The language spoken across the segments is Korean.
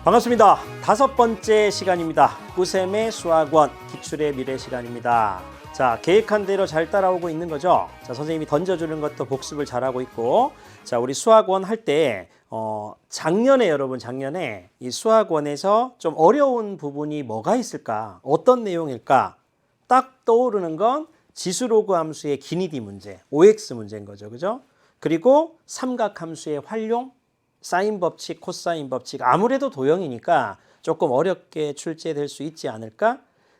반갑습니다. 5번째 시간입니다. 꿀쌤의 수학원 기출의 미래 시간입니다. 자, 계획한 대로 잘 따라오고 있는 거죠? 자, 선생님이 던져주는 것도 복습을 잘하고 있고, 자, 우리 수학원 할 때 작년에 여러분 작년에 이 수학원에서 좀 어려운 부분이 뭐가 있을까? 어떤 내용일까? 딱 떠오르는 건 지수로그 함수의 기니디 문제, OX 문제인 거죠. 그죠? 그리고 삼각함수의 활용, 사인 법칙, 코사인 법칙, 아무래도 도형이니까 조금 어렵게 출제될 수 있지 않을까?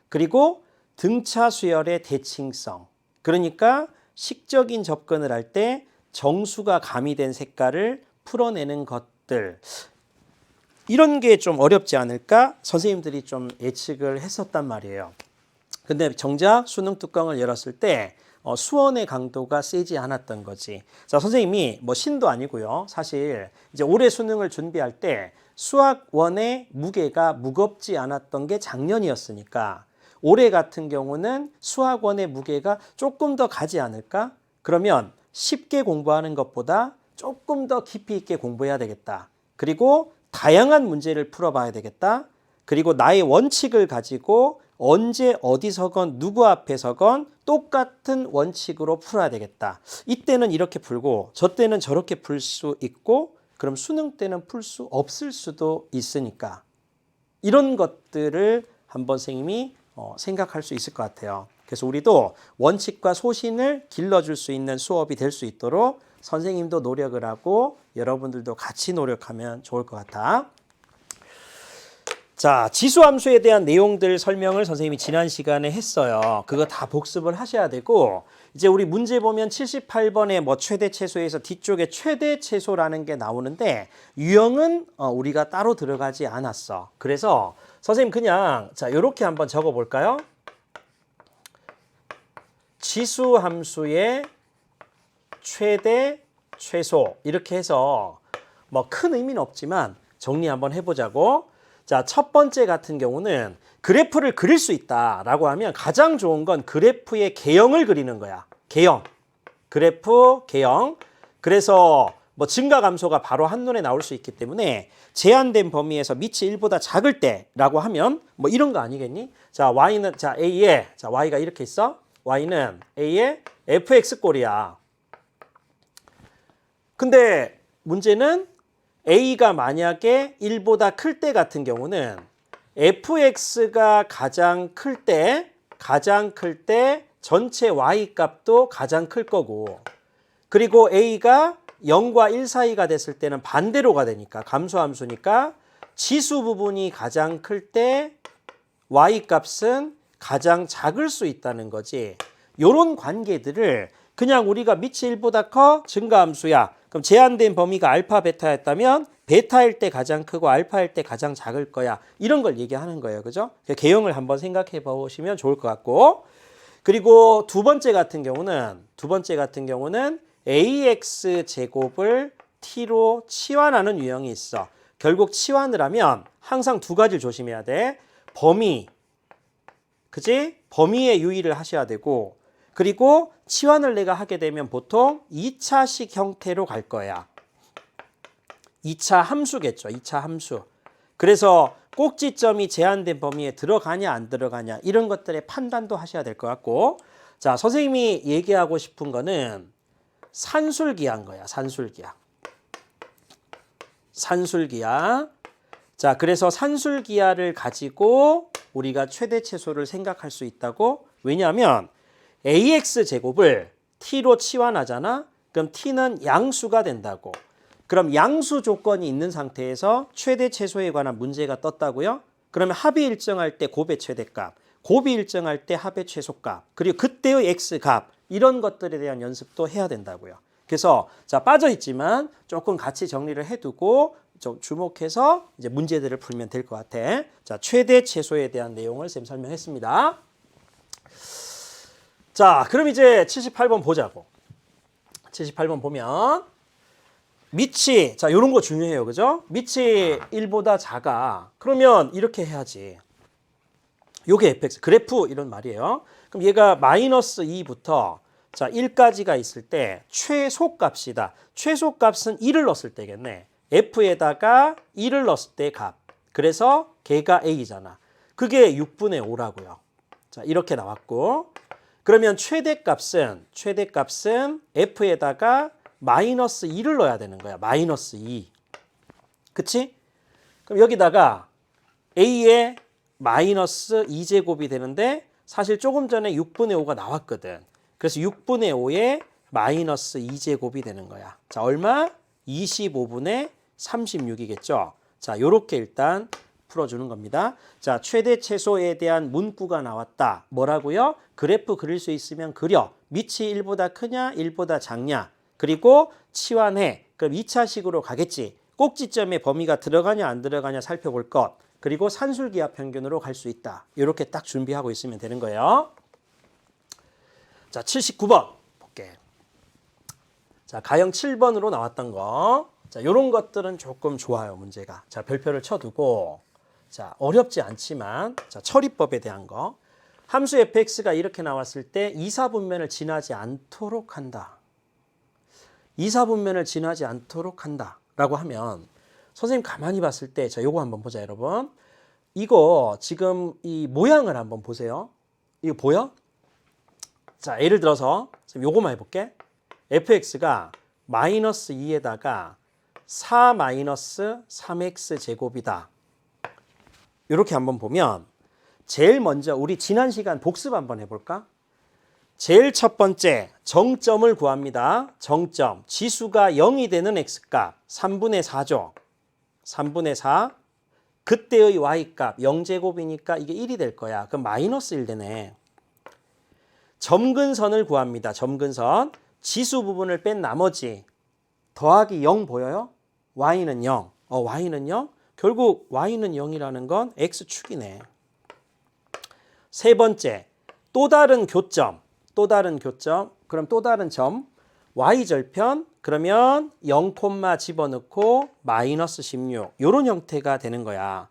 그리고 등차 수열의 대칭성, 그러니까 식적인 접근을 할 때 정수가 가미된 색깔을 풀어내는 것들, 이런 게 좀 어렵지 않을까? 선생님들이 좀 예측을 했었단 말이에요. 근데 정작 수능 뚜껑을 열었을 때 수원의 강도가 세지 않았던 거지. 자, 선생님이 뭐 신도 아니고요. 사실 이제 올해 수능을 준비할 때 수학원의 무게가 무겁지 않았던 게 작년이었으니까 올해 같은 경우는 수학원의 무게가 조금 더 가지 않을까? 그러면 쉽게 공부하는 것보다 조금 더 깊이 있게 공부해야 되겠다. 그리고 다양한 문제를 풀어봐야 되겠다. 그리고 나의 원칙을 가지고 언제 어디서건 누구 앞에서건 똑같은 원칙으로 풀어야 되겠다. 이때는 이렇게 풀고 저 때는 저렇게 풀 수 있고 그럼 수능 때는 풀 수 없을 수도 있으니까 이런 것들을 한번 선생님이 생각할 수 있을 것 같아요. 그래서 우리도 원칙과 소신을 길러줄 수 있는 수업이 될 수 있도록 선생님도 노력을 하고 여러분들도 같이 노력하면 좋을 것 같아. 자, 지수함수에 대한 내용들 설명을 선생님이 지난 시간에 했어요. 그거 다 복습을 하셔야 되고 이제 우리 문제 보면 78번에 뭐 최대 최소에서 뒤쪽에 최대 최소라는 게 나오는데 유형은 우리가 따로 들어가지 않았어. 그래서 선생님 그냥 자, 요렇게 한번 적어 볼까요? 지수함수의 최대 최소 이렇게 해서 뭐 큰 의미는 없지만 정리 한번 해보자고. 자, 첫 번째 같은 경우는 그래프를 그릴 수 있다라고 하면 가장 좋은 건 그래프의 개형을 그리는 거야. 개형. 그래프 개형. 그래서 뭐 증가 감소가 바로 한눈에 나올 수 있기 때문에 제한된 범위에서 밑이 1보다 작을 때라고 하면 뭐 이런 거 아니겠니? 자, y는 자, a에 자, y가 이렇게 있어. y는 a의 fx 꼴이야. 근데 문제는 a가 만약에 1보다 클 때 같은 경우는 fx가 가장 클 때 전체 y 값도 가장 클 거고 그리고 a가 0과 1 사이가 됐을 때는 반대로가 되니까 감소함수니까 지수 부분이 가장 클 때 y 값은 가장 작을 수 있다는 거지. 요런 관계들을 그냥 우리가 밑이 1보다 커 증가함수야. 그럼 제한된 범위가 알파 베타였다면 베타일 때 가장 크고 알파일 때 가장 작을 거야. 이런 걸 얘기하는 거예요. 그죠? 개형을 한번 생각해 보시면 좋을 것 같고. 그리고 두 번째 같은 경우는 ax 제곱을 t로 치환하는 유형이 있어. 결국 치환을 하면 항상 두 가지를 조심해야 돼. 범위. 그지? 범위에 유의를 하셔야 되고 그리고 치환을 내가 하게 되면 보통 2차식 형태로 갈 거야. 2차 함수겠죠. 2차 함수. 그래서 꼭지점이 제한된 범위에 들어가냐 안 들어가냐 이런 것들의 판단도 하셔야 될 것 같고 자, 선생님이 얘기하고 싶은 거는 산술기한 거야. 산술기하. 자, 그래서 산술기하를 가지고 우리가 최대 최소를 생각할 수 있다고. 왜냐하면 ax 제곱을 t로 치환하잖아. 그럼 t는 양수가 된다고. 그럼 양수 조건이 있는 상태에서 최대 최소에 관한 문제가 떴다고요? 그러면 합이 일정할 때 곱의 최대값, 곱이 일정할 때 합의 최소값, 그리고 그때의 x값 이런 것들에 대한 연습도 해야 된다고요. 그래서 자, 빠져 있지만 조금 같이 정리를 해두고 좀 주목해서 이제 문제들을 풀면 될 것 같아. 자, 최대 최소에 대한 내용을 쌤 설명했습니다. 자, 그럼 이제 78번 보자고. 78번 보면 밑이 자, 요런 거 중요해요. 그죠? 밑이 1보다 작아. 그러면 이렇게 해야지. 요게 fx 그래프 이런 말이에요. 그럼 얘가 마이너스 2부터 자, 1까지가 있을 때 최소값이다. 최소값은 1을 넣었을 때겠네. f에다가 1을 넣었을 때 값. 그래서 걔가 A잖아. 그게 6분의 5라고요. 자, 이렇게 나왔고 그러면 최대값은 F에다가 마이너스 2를 넣어야 되는 거야. 마이너스 2. 그치? 그럼 여기다가 A의 마이너스 2제곱이 되는데 사실 조금 전에 6분의 5가 나왔거든. 그래서 6분의 5에 마이너스 2제곱이 되는 거야. 자, 얼마? 25분의 36이겠죠. 자, 요렇게 일단 풀어주는 겁니다. 자, 최대 최소에 대한 문구가 나왔다. 뭐라고요? 그래프 그릴 수 있으면 그려. 밑이 1보다 크냐, 1보다 작냐. 그리고 치환해. 그럼 2차식으로 가겠지. 꼭지점의 범위가 들어가냐 안 들어가냐 살펴볼 것. 그리고 산술기하 평균으로 갈 수 있다. 이렇게 딱 준비하고 있으면 되는 거예요. 자, 79번 볼게. 자, 가형 7번으로 나왔던 거. 자, 요런 것들은 조금 좋아요, 문제가. 자, 별표를 쳐두고. 자, 어렵지 않지만 자, 처리법에 대한 거. 함수 fx가 이렇게 나왔을 때 2사분면을 지나지 않도록 한다. 2사분면을 지나지 않도록 한다. 라고 하면 선생님 가만히 봤을 때 자, 요거 한번 보자, 여러분. 이거 지금 이 모양을 한번 보세요. 이거 보여? 자, 예를 들어서 요거만 해볼게. fx가 마이너스 2에다가 4 마이너스 3x 제곱이다. 이렇게 한번 보면 제일 먼저 우리 지난 시간 복습 한번 해볼까? 제일 첫 번째 정점을 구합니다. 정점. 지수가 0이 되는 x값 3분의 4죠. 3분의 4. 그때의 y값 0제곱이니까 이게 1이 될 거야. 그럼 마이너스 1 되네. 점근선을 구합니다. 점근선. 지수 부분을 뺀 나머지 더하기 0 보여요? y는 0. y는 0. 결국 y는 0이라는 건 x축이네. 세 번째, 또 다른 교점. 또 다른 교점. 그럼 또 다른 점. y절편. 그러면 0, 집어넣고 마이너스 16. 이런 형태가 되는 거야.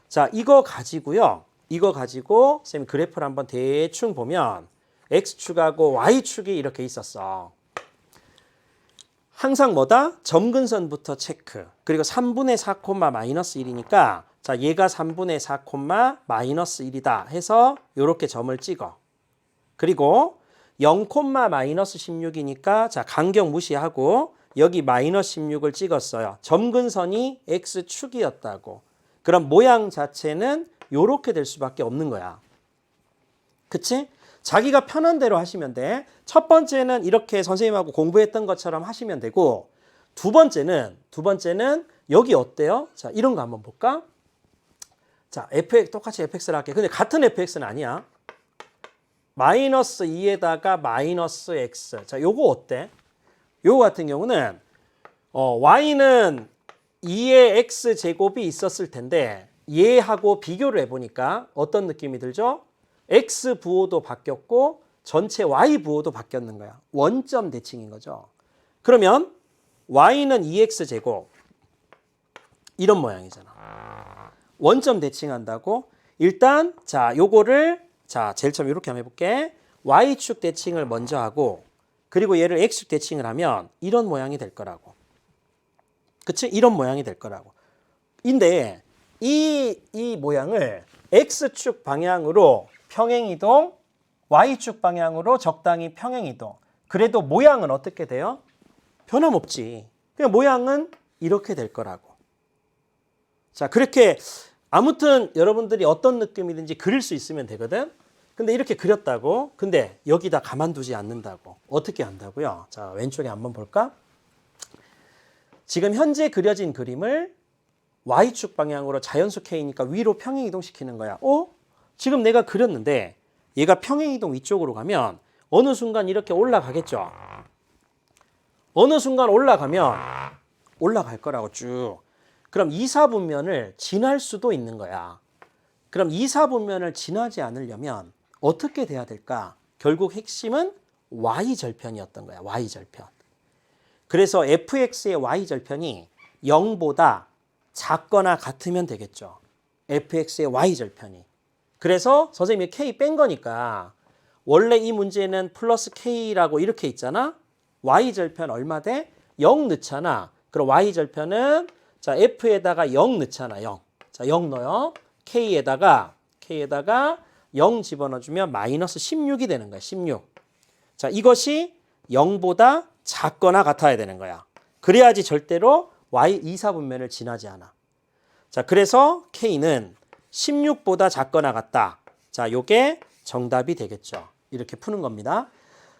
자, 이거 가지고요. 이거 가지고 쌤 그래프를 한번 대충 보면 x축하고 y축이 이렇게 있었어. 항상 뭐다? 점근선부터 체크. 그리고 3분의 4, 마이너스 1이니까 자, 얘가 3분의 4, 마이너스 1이다 해서 이렇게 점을 찍어. 그리고 0, 마이너스 16이니까 자, 간격 무시하고 여기 마이너스 16을 찍었어요. 점근선이 x축이었다고. 그럼 모양 자체는 이렇게 될 수밖에 없는 거야. 그치? 자기가 편한 대로 하시면 돼. 첫 번째는 이렇게 선생님하고 공부했던 것처럼 하시면 되고 두 번째는 여기 어때요? 자, 이런 거 한번 볼까? 자, fx 똑같이 fx를 할게. 근데 같은 fx는 아니야. 마이너스 2에다가 마이너스 x. 자, 요거 어때? 요거 같은 경우는 y는 2의 x 제곱이 있었을 텐데 얘하고 비교를 해보니까 어떤 느낌이 들죠? x 부호도 바뀌었고 전체 y 부호도 바뀌었는 거야. 원점 대칭인 거죠. 그러면 y는 2x 제곱 이런 모양이잖아. 원점 대칭한다고 일단 자, 요거를 자, 제일 처음 이렇게 한번 해볼게. y축 대칭을 먼저 하고 그리고 얘를 x축 대칭을 하면 이런 모양이 될 거라고. 그치? 이런 모양이 될 거라고. 근데 이 모양을 x축 방향으로 평행이동, y축 방향으로 적당히 평행이동. 그래도 모양은 어떻게 돼요? 변함없지. 그냥 모양은 이렇게 될 거라고. 자, 그렇게 아무튼 여러분들이 어떤 느낌이든지 그릴 수 있으면 되거든. 근데 이렇게 그렸다고. 근데 여기다 가만두지 않는다고. 어떻게 한다고요? 자, 왼쪽에 한번 볼까? 지금 현재 그려진 그림을 y축 방향으로 자연수 k니까 위로 평행이동시키는 거야. 지금 내가 그렸는데 얘가 평행이동 위쪽으로 가면 어느 순간 이렇게 올라가겠죠. 어느 순간 올라가면 올라갈 거라고 쭉. 그럼 2사분면을 지날 수도 있는 거야. 그럼 2사분면을 지나지 않으려면 어떻게 돼야 될까? 결국 핵심은 y절편이었던 거야. y절편. 그래서 fx의 y절편이 0보다 작거나 같으면 되겠죠. fx의 y절편이. 그래서 선생님이 k 뺀 거니까 원래 이 문제는 플러스 k라고 이렇게 있잖아. y절편 얼마 돼? 0 넣잖아. 그럼 y절편은 자, f에다가 0 넣잖아. 0. 자, 0 넣어요. K에다가 0 집어넣어주면 마이너스 16이 되는 거야. 16. 자, 이것이 0보다 작거나 같아야 되는 거야. 그래야지 절대로 y 이사분면을 지나지 않아. 자, 그래서 K는 16보다 작거나 같다. 자, 요게 정답이 되겠죠. 이렇게 푸는 겁니다.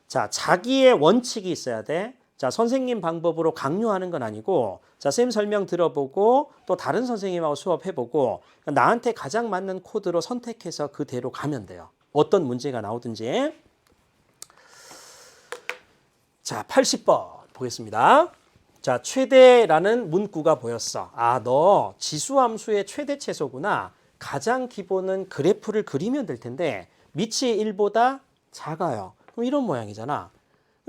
자, 자기의 원칙이 있어야 돼. 자, 선생님 방법으로 강요하는 건 아니고, 자, 쌤 설명 들어보고 또 다른 선생님하고 수업해보고 나한테 가장 맞는 코드로 선택해서 그대로 가면 돼요. 어떤 문제가 나오든지. 자, 80번 보겠습니다. 자, 최대라는 문구가 보였어. 아, 너 지수함수의 최대 최소구나. 가장 기본은 그래프를 그리면 될 텐데 밑이 1보다 작아요. 그럼 이런 모양이잖아.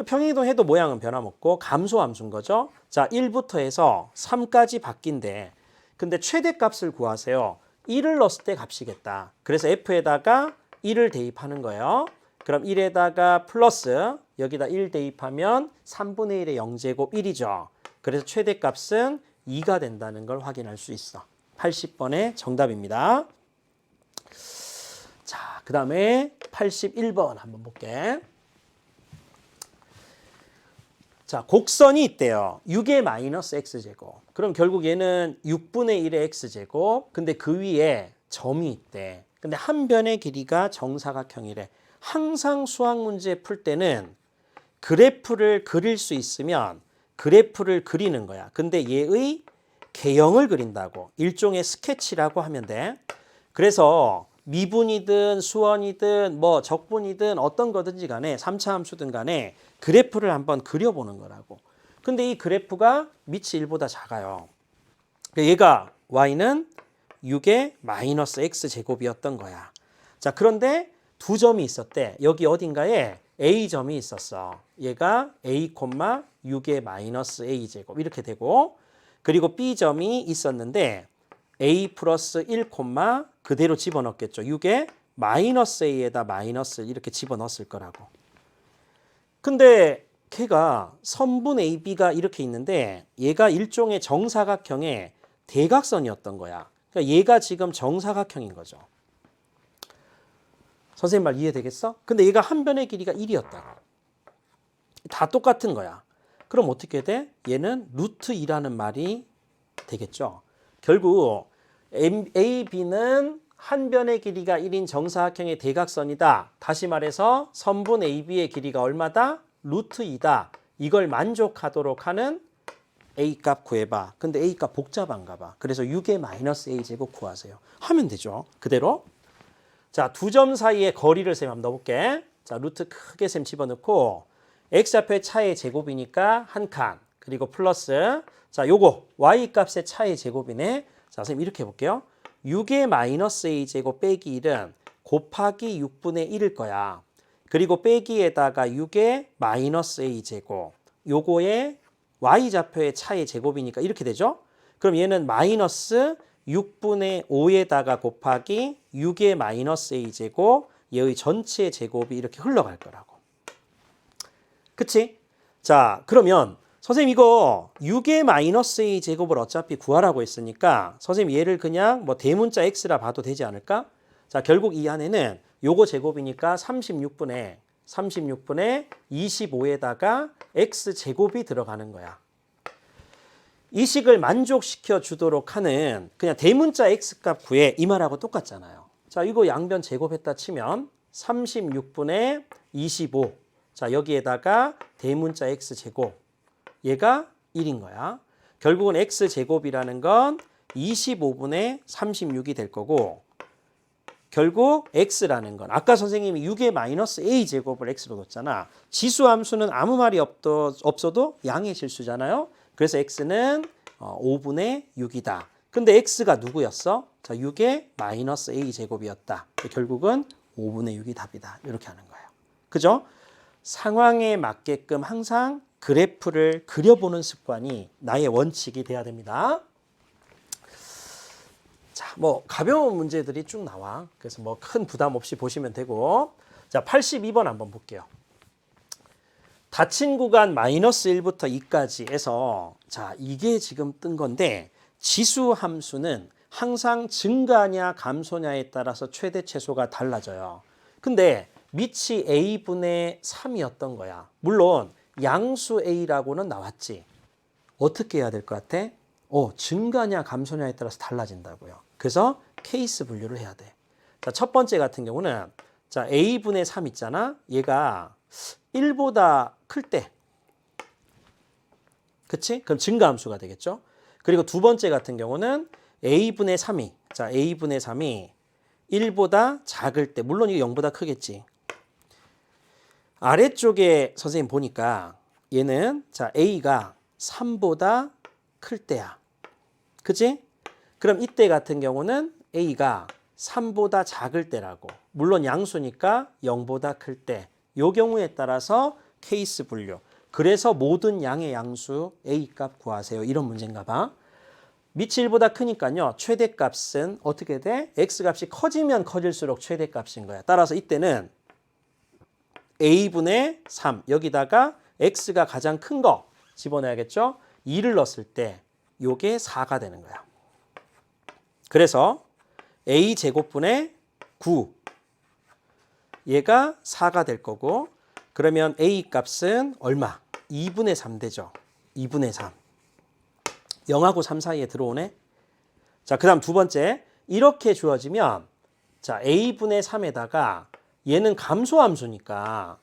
평행이동 해도 모양은 변함없고 감소함수인 거죠. 자, 1부터 해서 3까지 바뀐대. 근데 최대값을 구하세요. 1을 넣었을 때 값이겠다. 그래서 F에다가 1을 대입하는 거예요. 그럼 1에다가 플러스 여기다 1 대입하면 3분의 1의 0제곱 1이죠. 그래서 최대값은 2가 된다는 걸 확인할 수 있어. 80번의 정답입니다. 자, 그 다음에 81번 한번 볼게. 자, 곡선이 있대요. 6의 마이너스 x제곱. 그럼 결국 얘는 6분의 1의 x제곱. 근데 그 위에 점이 있대. 근데 한 변의 길이가 정사각형이래. 항상 수학 문제 풀 때는 그래프를 그릴 수 있으면 그래프를 그리는 거야. 근데 얘의 개형을 그린다고. 일종의 스케치라고 하면 돼. 그래서 미분이든 수원이든 뭐 적분이든 어떤 거든지 간에 3차 함수든 간에 그래프를 한번 그려보는 거라고. 근데 이 그래프가 밑이 1보다 작아요. 얘가 y는 6의 마이너스 x제곱이었던 거야. 자, 그런데 두 점이 있었대. 여기 어딘가에 a점이 있었어. 얘가 a, 6의 마이너스 a제곱 이렇게 되고, 그리고 b점이 있었는데 a 플러스 1, 그대로 집어넣겠죠. 6에 마이너스 a에다 마이너스 이렇게 집어넣었을 거라고. 근데 걔가 선분 AB가 이렇게 있는데 얘가 일종의 정사각형의 대각선이었던 거야. 그러니까 얘가 지금 정사각형인 거죠. 선생님 말 이해되겠어? 근데 얘가 한 변의 길이가 1이었다고. 다 똑같은 거야. 그럼 어떻게 돼? 얘는 루트 2라는 말이 되겠죠. 결국 AB는 한 변의 길이가 1인 정사각형의 대각선이다. 다시 말해서 선분 AB의 길이가 얼마다? 루트 2다. 이걸 만족하도록 하는 A값 구해봐. 근데 A값 복잡한가 봐. 그래서 6의 마이너스 A제곱 구하세요. 하면 되죠. 그대로. 자, 두 점 사이의 거리를 쌤 한번 넣어볼게. 자, 루트 크게 쌤 집어넣고 X좌표의 차의 제곱이니까 한 칸. 그리고 플러스 자, 요거 Y값의 차의 제곱이네. 자, 선생님 이렇게 해볼게요. 6의 마이너스 A제곱 빼기 1은 곱하기 6분의 1일 거야. 그리고 빼기에다가 6의 마이너스 A제곱. 요거의 Y좌표의 차의 제곱이니까 이렇게 되죠. 그럼 얘는 마이너스 6분의 5에다가 곱하기 6의 마이너스 A제곱. 얘의 전체 제곱이 이렇게 흘러갈 거라고. 그치? 자, 그러면 선생님 이거 6의 마이너스 A제곱을 어차피 구하라고 했으니까 선생님 얘를 그냥 뭐 대문자 X라 봐도 되지 않을까? 자, 결국 이 안에는 요거 제곱이니까 36분의 25에다가 X제곱이 들어가는 거야. 이 식을 만족시켜 주도록 하는 그냥 대문자 X값 구해 이 말하고 똑같잖아요. 자, 이거 양변 제곱했다 치면 36분의 25. 자, 여기에다가 대문자 X제곱. 얘가 1인 거야. 결국은 X제곱이라는 건 25분의 36이 될 거고, 결국 X라는 건 아까 선생님이 6의 마이너스 A제곱을 X로 뒀잖아. 지수함수는 아무 말이 없어도 양의 실수잖아요. 그래서 X는 5분의 6이다. 근데 X가 누구였어? 자, 6의 마이너스 A제곱이었다. 결국은 5분의 6이 답이다. 이렇게 하는 거예요. 그죠? 상황에 맞게끔 항상 그래프를 그려보는 습관이 나의 원칙이 돼야 됩니다. 자, 뭐 가벼운 문제들이 쭉 나와. 그래서 뭐 큰 부담 없이 보시면 되고. 자, 82번 한번 볼게요. 닫힌 구간 마이너스 1부터 2까지 해서 자, 이게 지금 뜬 건데 지수 함수는 항상 증가냐 감소냐에 따라서 최대 최소가 달라져요. 근데 밑이 a분의 3이었던 거야. 물론 양수 a라고는 나왔지. 어떻게 해야 될 것 같아? 증가냐 감소냐에 따라서 달라진다고요. 그래서 케이스 분류를 해야 돼. 자, 첫 번째 같은 경우는 자, a분의 3 있잖아. 얘가 1보다 클 때. 그치? 그럼 증가함수가 되겠죠. 그리고 두 번째 같은 경우는 a분의 3이 자, a분의 3이 1보다 작을 때. 물론 이게 0보다 크겠지. 아래쪽에 선생님 보니까 얘는 자, a가 3보다 클 때야. 그치? 그럼 이때 같은 경우는 a가 3보다 작을 때라고. 물론 양수니까 0보다 클 때. 요 경우에 따라서 케이스 분류. 그래서 모든 양의 양수 a 값 구하세요. 이런 문제인가 봐. 밑이 1보다 크니까요. 최대값은 어떻게 돼? x값이 커지면 커질수록 최대값인 거야. 따라서 이때는 a분의 3 여기다가 x가 가장 큰 거 집어넣어야겠죠? 2를 넣었을 때 요게 4가 되는 거야. 그래서 a제곱분의 9 얘가 4가 될 거고 그러면 a 값은 얼마? 2분의 3 되죠. 2분의 3. 0하고 3 사이에 들어오네. 자, 그 다음 두 번째. 이렇게 주어지면 자, a분의 3에다가 얘는 감소함수니까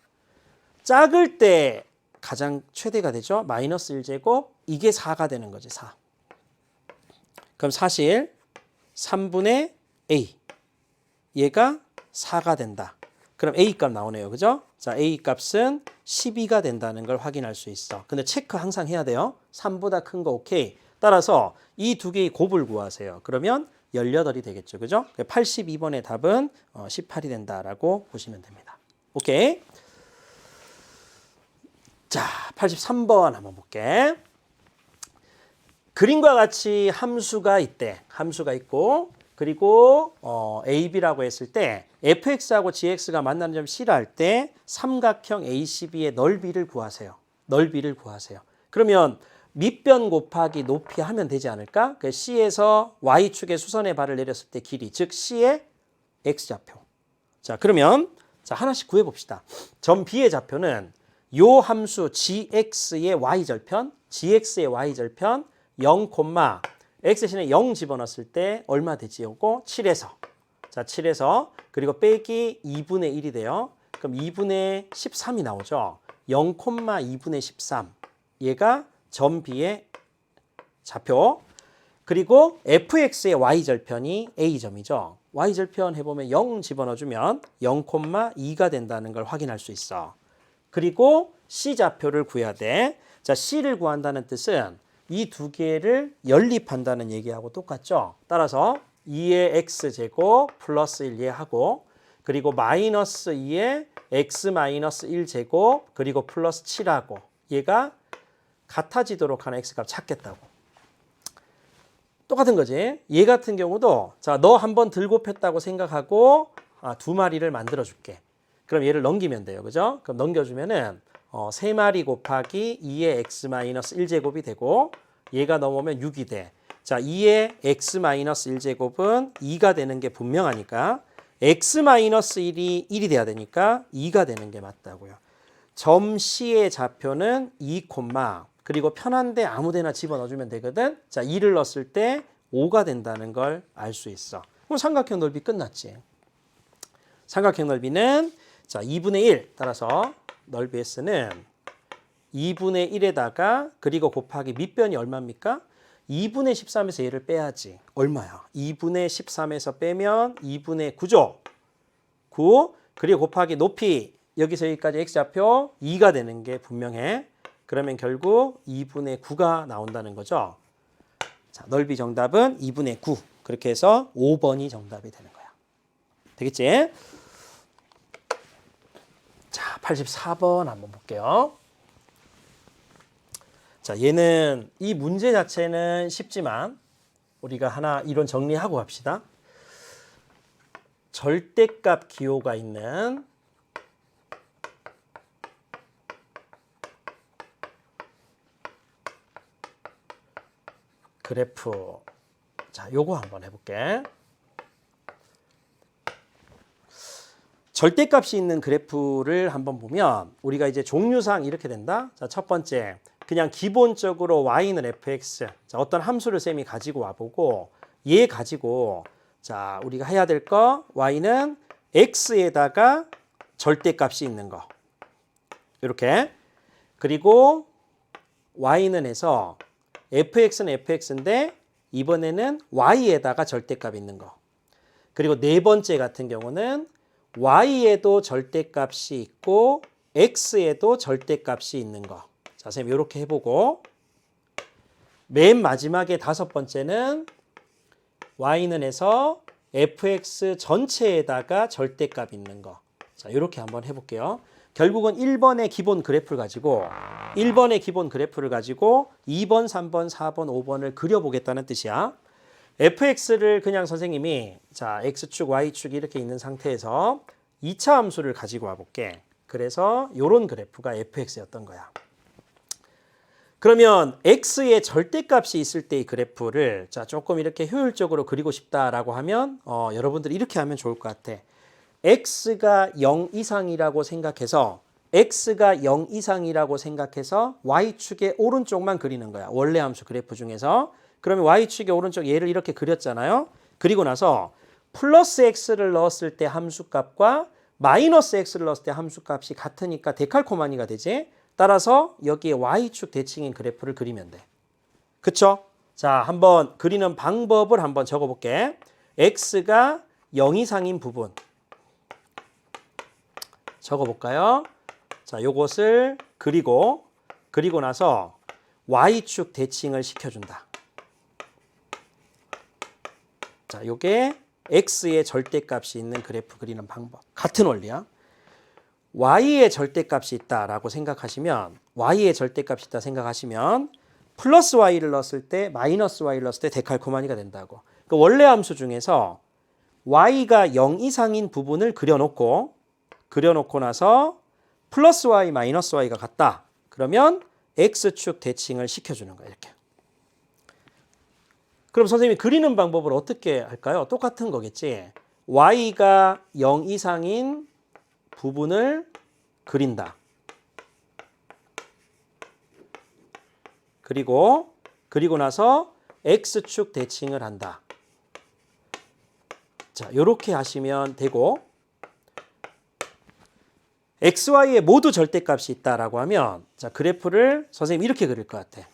작을 때 가장 최대가 되죠. 마이너스 1제곱 이게 4가 되는 거지. 4. 그럼 사실 3분의 a 얘가 4가 된다. 그럼 a 값 나오네요. 그죠? 자, a 값은 12가 된다는 걸 확인할 수 있어. 근데 체크 항상 해야 돼요. 3보다 큰 거 오케이. 따라서 이 두 개의 곱을 구하세요. 그러면 18이 되겠죠. 그죠? 82번의 답은 18이 된다라고 보시면 됩니다. 오케이. 자, 83번 한번 볼게. 그림과 같이 함수가 있대. 함수가 있고 그리고 a, b라고 했을 때 fx하고 gx가 만나는 점 C라 할 때 삼각형 ACB의 넓이를 구하세요. 넓이를 구하세요. 그러면 밑변 곱하기 높이 하면 되지 않을까? 그 C에서 Y축의 수선의 발을 내렸을 때 길이, 즉 C의 X좌표. 자, 그러면 자 하나씩 구해봅시다. 점 B의 좌표는 요 함수 GX의 Y절편, GX의 Y절편 0, X 대신에 0 집어넣었을 때 얼마 되지? 요거 7에서. 자, 7에서 그리고 빼기 2분의 1이 돼요. 그럼 2분의 13이 나오죠. 0, 2분의 13. 얘가 점 B의 좌표. 그리고 fx의 y절편이 a점이죠. y절편 해보면 0 집어넣어주면 0,2가 된다는 걸 확인할 수 있어. 그리고 c좌표를 구해야 돼. 자, c를 구한다는 뜻은 이 두 개를 연립한다는 얘기하고 똑같죠. 따라서 2의 x제곱 플러스 1 얘하고 그리고 마이너스 2의 x 마이너스 1제곱 그리고 플러스 7하고 얘가 같아지도록 하는 x값 찾겠다고. 똑같은 거지. 얘 같은 경우도 자, 너 한번 들고 폈다고 생각하고 두 마리를 만들어 줄게. 그럼 얘를 넘기면 돼요. 그죠? 그럼 넘겨주면은 3마리 곱하기 2의 x 마이너스 1제곱이 되고 얘가 넘으면 6이 돼. 자, 2의 x 마이너스 1제곱은 2가 되는 게 분명하니까 x 마이너스 1이 1이 돼야 되니까 2가 되는 게 맞다고요. 점 C의 좌표는 2, 그리고 편한데 아무 데나 집어넣어주면 되거든. 자, 2를 넣었을 때 5가 된다는 걸 알 수 있어. 그럼 삼각형 넓이 끝났지. 삼각형 넓이는 자 2분의 1 따라서 넓이 S는 2분의 1에다가 그리고 곱하기 밑변이 얼마입니까? 2분의 13에서 얘를 빼야지. 얼마야? 2분의 13에서 빼면 2분의 9죠. 9 그리고 곱하기 높이 여기서 여기까지 x좌표 2가 되는 게 분명해. 그러면 결국 2분의 9가 나온다는 거죠. 자, 넓이 정답은 2분의 9. 그렇게 해서 5번이 정답이 되는 거야. 되겠지? 자, 84번 한번 볼게요. 자, 얘는 이 문제 자체는 쉽지만 우리가 하나 이론 정리하고 갑시다. 절대값 기호가 있는 그래프 자, 요거 한번 해볼게. 절대값이 있는 그래프를 한번 보면 우리가 이제 종류상 이렇게 된다. 자, 첫 번째, 그냥 기본적으로 y는 fx. 자, 어떤 함수를 쌤이 가지고 와보고 얘 가지고 자, 우리가 해야 될 거 y는 x에다가 절대값이 있는 거. 이렇게. 그리고 y는 해서 fx는 fx인데 이번에는 y에다가 절대값 있는 거. 그리고 네 번째 같은 경우는 y에도 절대값이 있고 x에도 절대값이 있는 거. 자, 선생님 이렇게 해보고 맨 마지막에 다섯 번째는 y는 해서 fx 전체에다가 절대값 있는 거. 자, 이렇게 한번 해볼게요. 결국은 1번의 기본 그래프를 가지고 2번, 3번, 4번, 5번을 그려보겠다는 뜻이야. fx를 그냥 선생님이 자 x축, y축 이렇게 있는 상태에서 2차 함수를 가지고 와볼게. 그래서 이런 그래프가 fx였던 거야. 그러면 x의 절대값이 있을 때의 그래프를 자 조금 이렇게 효율적으로 그리고 싶다라고 하면 여러분들이 이렇게 하면 좋을 것 같아. x가 0 이상이라고 생각해서 y축의 오른쪽만 그리는 거야. 원래 함수 그래프 중에서. 그러면 y축의 오른쪽 얘를 이렇게 그렸잖아요. 그리고 나서 플러스 x를 넣었을 때 함수값과 마이너스 x를 넣었을 때 함수값이 같으니까 데칼코마니가 되지. 따라서 여기에 y축 대칭인 그래프를 그리면 돼. 그쵸? 자, 한번 그리는 방법을 한번 적어볼게. x가 0 이상인 부분. 적어볼까요? 자, 요것을 그리고 나서 y축 대칭을 시켜준다. 자, 요게 x의 절대값이 있는 그래프 그리는 방법. 같은 원리야. y의 절대값이 있다라고 생각하시면 플러스 y를 넣었을 때 마이너스 y를 넣었을 때 데칼코마니가 된다고. 그 원래 함수 중에서 y가 0 이상인 부분을 그려놓고 나서 플러스 y, 마이너스 y가 같다. 그러면 x축 대칭을 시켜주는 거야. 이렇게. 그럼 선생님이 그리는 방법을 어떻게 할까요? 똑같은 거겠지. y가 0 이상인 부분을 그린다. 그리고 나서 x축 대칭을 한다. 자, 이렇게 하시면 되고 xy에 모두 절대값이 있다라고 하면 자, 그래프를 선생님 이렇게 그릴 것 같아.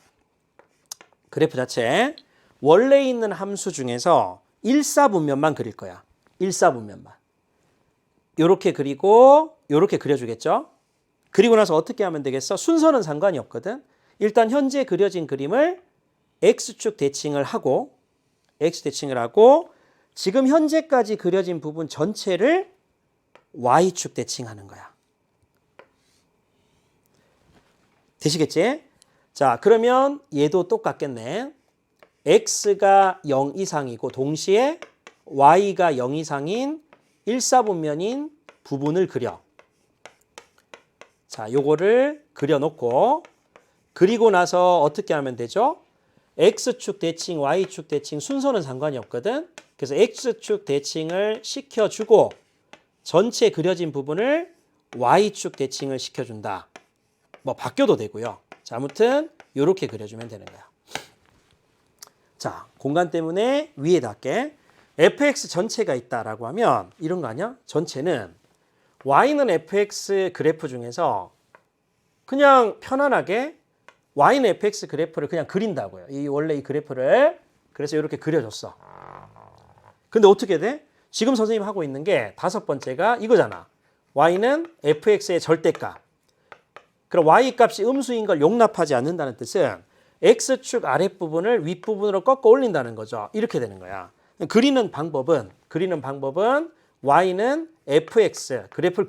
그래프 자체 원래 있는 함수 중에서 일사분면만 그릴 거야. 일사분면만. 요렇게 그리고 요렇게 그려주겠죠. 그리고 나서 어떻게 하면 되겠어? 순서는 상관이 없거든. 일단 현재 그려진 그림을 x축 대칭을 하고 지금 현재까지 그려진 부분 전체를 y축 대칭하는 거야. 되시겠지? 자, 그러면 얘도 똑같겠네. x가 0 이상이고 동시에 y가 0 이상인 일사분면인 부분을 그려. 자, 요거를 그려놓고 그리고 나서 어떻게 하면 되죠? x축 대칭, y축 대칭 순서는 상관이 없거든. 그래서 x축 대칭을 시켜주고 전체 그려진 부분을 y축 대칭을 시켜준다. 뭐 바뀌어도 되고요. 자, 아무튼 이렇게 그려주면 되는 거야. 자, 공간 때문에 위에다 할게. fx 전체가 있다라고 하면 이런 거 아니야? 전체는 y는 fx 그래프 중에서 그냥 편안하게 y는 fx 그래프를 그냥 그린다고요. 원래 이 그래프를. 그래서 이렇게 그려줬어. 근데 어떻게 돼? 지금 선생님 하고 있는 게 다섯 번째가 이거잖아. y는 fx의 절대값. 그럼 y 값이 음수인 걸 용납하지 않는다는 뜻은 x축 아랫부분을 윗부분으로 꺾어 올린다는 거죠. 이렇게 되는 거야. 그리는 방법은 y는 fx 그래프를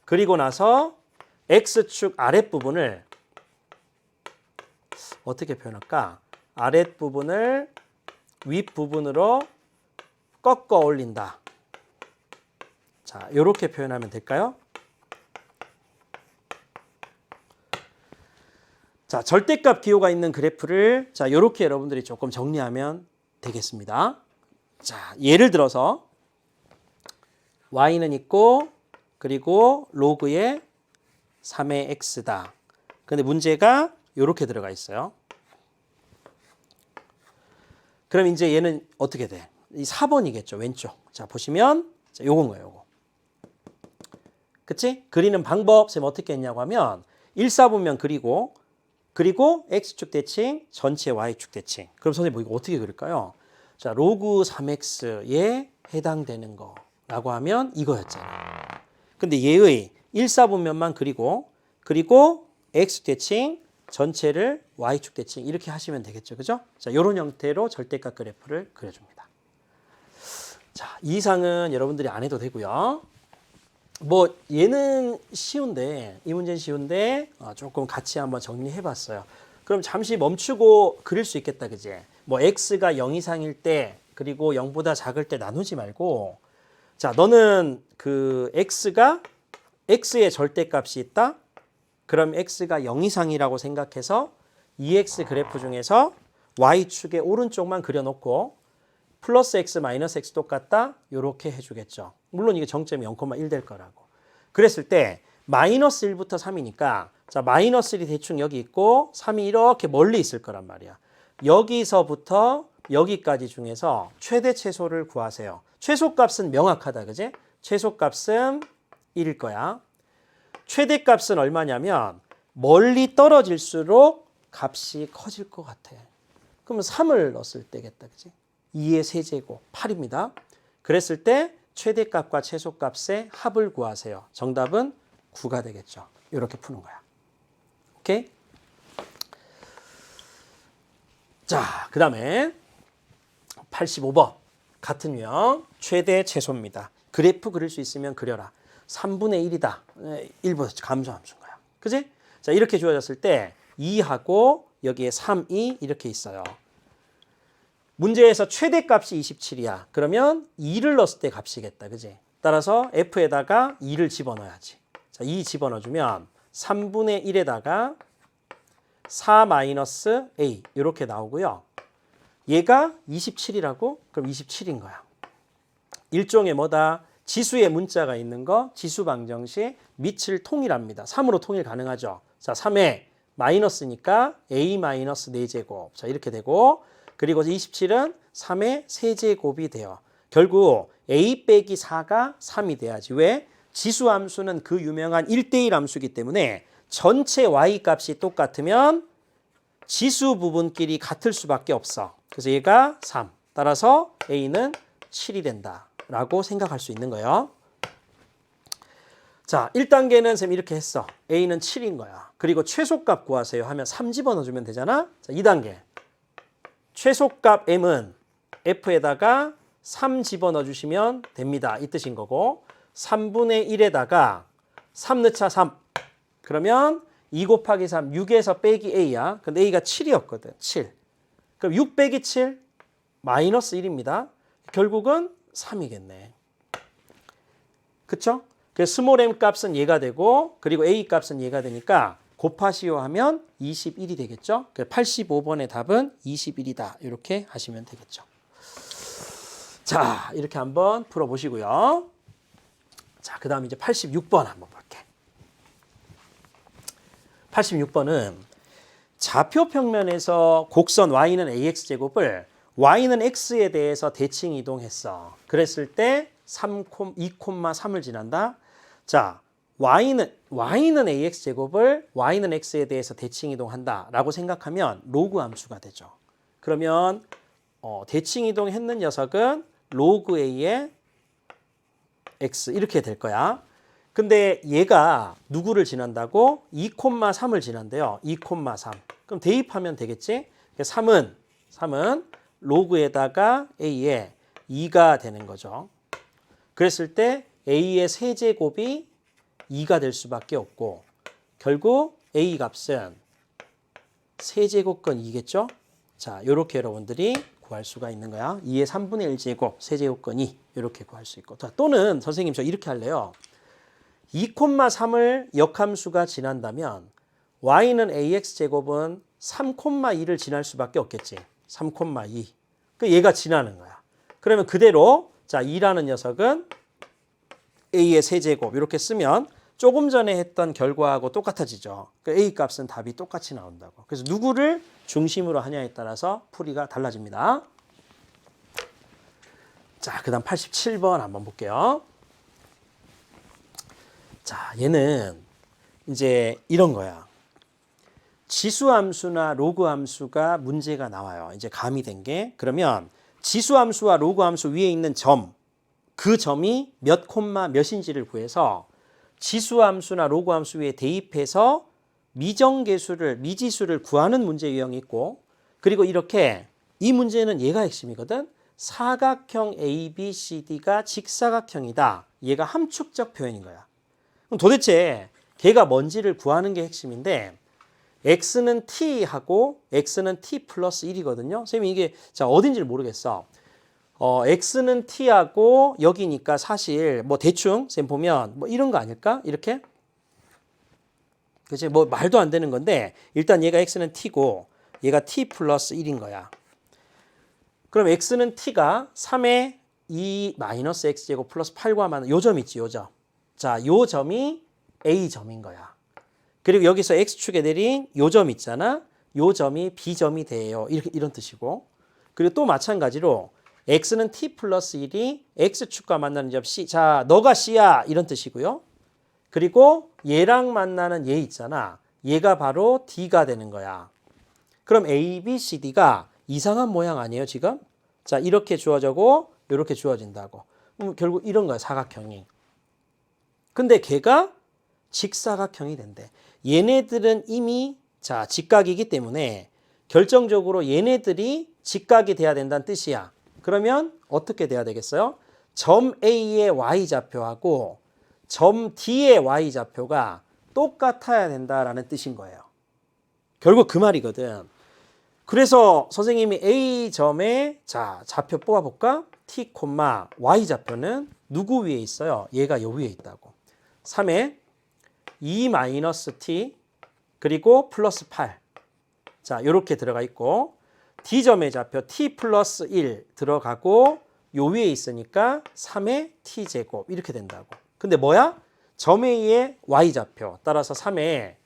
그리고 나서 x축 아랫부분을 어떻게 표현할까? 아랫부분을 윗부분으로 꺾어 올린다. 자, 이렇게 표현하면 될까요? 자, 절대값 기호가 있는 그래프를 자, 요렇게 여러분들이 조금 정리하면 되겠습니다. 자, 예를 들어서 y는 있고 그리고 로그의 3의 x다. 근데 문제가 요렇게 들어가 있어요. 그럼 이제 얘는 어떻게 돼? 이 4번이겠죠, 왼쪽. 자, 보시면 자, 요건 거예요, 요거. 그치? 그리는 방법 쌤 어떻게 했냐고 하면 1사분면 그리고 x축 대칭 전체 y축 대칭. 그럼 선생님 뭐 이거 어떻게 그릴까요? 자, 로그 3x에 해당되는 거라고 하면 이거였잖아요. 근데 얘의 1사분면만 그리고 x 대칭 전체를 y축 대칭 이렇게 하시면 되겠죠. 그죠? 자, 이런 형태로 절대값 그래프를 그려줍니다. 자, 이 이상은 여러분들이 안 해도 되고요. 뭐 얘는 쉬운데 이 문제는 쉬운데 조금 같이 한번 정리해 봤어요. 그럼 잠시 멈추고 그릴 수 있겠다. 그지? 뭐 x가 0 이상일 때 그리고 0보다 작을 때 나누지 말고 자, 너는 그 x의 절대값이 있다. 그럼 x가 0 이상이라고 생각해서 2x 그래프 중에서 y축의 오른쪽만 그려놓고 플러스 x 마이너스 x 똑같다. 이렇게 해주겠죠. 물론 이게 정점이 0,1 될 거라고. 그랬을 때 마이너스 1부터 3이니까 자, 마이너스 1이 대충 여기 있고 3이 이렇게 멀리 있을 거란 말이야. 여기서부터 여기까지 중에서 최대 최소를 구하세요. 최소값은 명확하다. 그지? 최소값은 1일 거야. 최대값은 얼마냐면 멀리 떨어질수록 값이 커질 것 같아. 그러면 3을 넣었을 때겠다. 그지? 2의 세제곱 8입니다. 그랬을 때 최대값과 최소값의 합을 구하세요. 정답은 9가 되겠죠. 이렇게 푸는 거야. 오케이? 자, 그 다음에 85번 같은 유형 최대 최소입니다. 그래프 그릴 수 있으면 그려라. 3분의 1이다. 1보다 감소함수인 거야. 그지? 자, 이렇게 주어졌을 때 2하고 여기에 3, 2 이렇게 있어요. 문제에서 최대값이 27이야. 그러면 2를 넣었을 때 값이겠다. 그지? 따라서 F에다가 2를 집어넣어야지. 자, 2 집어넣어주면 3분의 1에다가 4-A 이렇게 나오고요. 얘가 27이라고? 그럼 27인 거야. 일종의 뭐다? 지수의 문자가 있는 거 지수 방정식 밑을 통일합니다. 3으로 통일 가능하죠. 자, 3에 마이너스니까 A 마이너스 4제곱. 자, 이렇게 되고 그리고 27은 3의 세제곱이 돼요. 결국 A 빼기 4가 3이 돼야지. 왜? 지수 함수는 그 유명한 1대1 함수이기 때문에 전체 y 값이 똑같으면 지수 부분끼리 같을 수밖에 없어. 그래서 얘가 3. 따라서 A는 7이 된다라고 생각할 수 있는 거예요. 자, 1단계는 쌤 이렇게 했어. A는 7인 거야. 그리고 최소값 구하세요 하면 3 집어넣어주면 되잖아. 자, 2단계. 최소값 M은 F에다가 3 집어넣어주시면 됩니다. 이 뜻인 거고 3분의 1에다가 3 넣자 3. 그러면 2 곱하기 3, 6에서 빼기 A야. 근데 A가 7이었거든. 7. 그럼 6 빼기 7, 마이너스 1입니다. 결국은 3이겠네. 그쵸? 그래서 스몰 m 값은 얘가 되고 그리고 A 값은 얘가 되니까 곱하시오 하면 21이 되겠죠? 85번의 답은 21이다. 이렇게 하시면 되겠죠. 자, 이렇게 한번 풀어보시고요. 자, 그 다음 이제 86번 한번 볼게. 86번은 좌표 평면에서 곡선 y는 ax제곱을 y는 x에 대해서 대칭 이동했어. 그랬을 때 2,3을 지난다. 자, y는 ax제곱을 y는 x에 대해서 대칭 이동한다 라고 생각하면 로그 함수가 되죠. 그러면 대칭 이동했는 녀석은 로그 a의 x 이렇게 될 거야. 근데 얘가 누구를 지난다고? 2,3을 지난대요. 2,3. 그럼 대입하면 되겠지? 3은 로그에다가 a에 2가 되는 거죠. 그랬을 때 a의 세제곱이 2가 될 수밖에 없고 결국 a 값은 세제곱건 2겠죠? 자, 이렇게 여러분들이 구할 수가 있는 거야. 2의 3분의 1제곱 세제곱건 2 이렇게 구할 수 있고 자, 또는 선생님 저 이렇게 할래요. 2,3을 역함수가 지난다면 y는 ax제곱은 3,2를 지날 수밖에 없겠지. 3,2. 그 얘가 지나는 거야. 그러면 그대로 자 2라는 녀석은 a의 세제곱 이렇게 쓰면 조금 전에 했던 결과하고 똑같아지죠. 그 a 값은 답이 똑같이 나온다고. 그래서 누구를 중심으로 하냐에 따라서 풀이가 달라집니다. 자, 그 다음 87번 한번 볼게요. 자, 얘는 이제 이런 거야. 지수함수나 로그함수가 문제가 나와요. 이제 가미된 게. 그러면 지수함수와 로그함수 위에 있는 점, 그 점이 몇 콤마 몇인지를 구해서 지수함수나 로그함수 위에 대입해서 미정계수를, 미지수를 구하는 문제 유형이 있고, 그리고 이렇게 이 문제는 얘가 핵심이거든. 사각형 ABCD가 직사각형이다. 얘가 함축적 표현인 거야. 그럼 도대체 걔가 뭔지를 구하는 게 핵심인데 x는 t하고 x는 t 플러스 1이거든요. 선생님 이게 자 어딘지를 모르겠어. x는 t하고 여기니까 사실 뭐 대충 선생님 보면 뭐 이런 거 아닐까? 이렇게? 그치? 뭐 말도 안 되는 건데 일단 얘가 x는 t고 얘가 t 플러스 1인 거야. 그럼 x는 t가 3의 2 마이너스 x제곱 플러스 8과 만나 요 점 있지, 요 점. 자, 요 점이 a점인 거야. 그리고 여기서 x축에 내린 요 점 있잖아. 요 점이 b점이 돼요. 이렇게 이런 뜻이고. 그리고 또 마찬가지로 x는 t 플러스 1이 x축과 만나는 점 c. 자, 너가 c야. 이런 뜻이고요. 그리고 얘랑 만나는 얘 있잖아. 얘가 바로 d가 되는 거야. 그럼 a, b, c, d가 이상한 모양 아니에요, 지금? 자, 이렇게 주어지고 이렇게 주어진다고. 결국 이런 거야, 사각형이. 근데 걔가 직사각형이 된대. 얘네들은 이미 자, 직각이기 때문에 결정적으로 얘네들이 직각이 돼야 된다는 뜻이야. 그러면 어떻게 돼야 되겠어요? 점 A의 Y좌표하고 점 D의 Y좌표가 똑같아야 된다라는 뜻인 거예요. 결국 그 말이거든. 그래서 선생님이 A점에 자, 좌표 뽑아볼까? T, Y좌표는 누구 위에 있어요? 얘가 요 위에 있다고. 3에 2-t 그리고 플러스 8. 자, 요렇게 들어가 있고 D점의 좌표 t 플러스 1 들어가고 요 위에 있으니까 3의 t제곱 이렇게 된다고. 근데 뭐야? 점 A의 y좌표 따라서 3의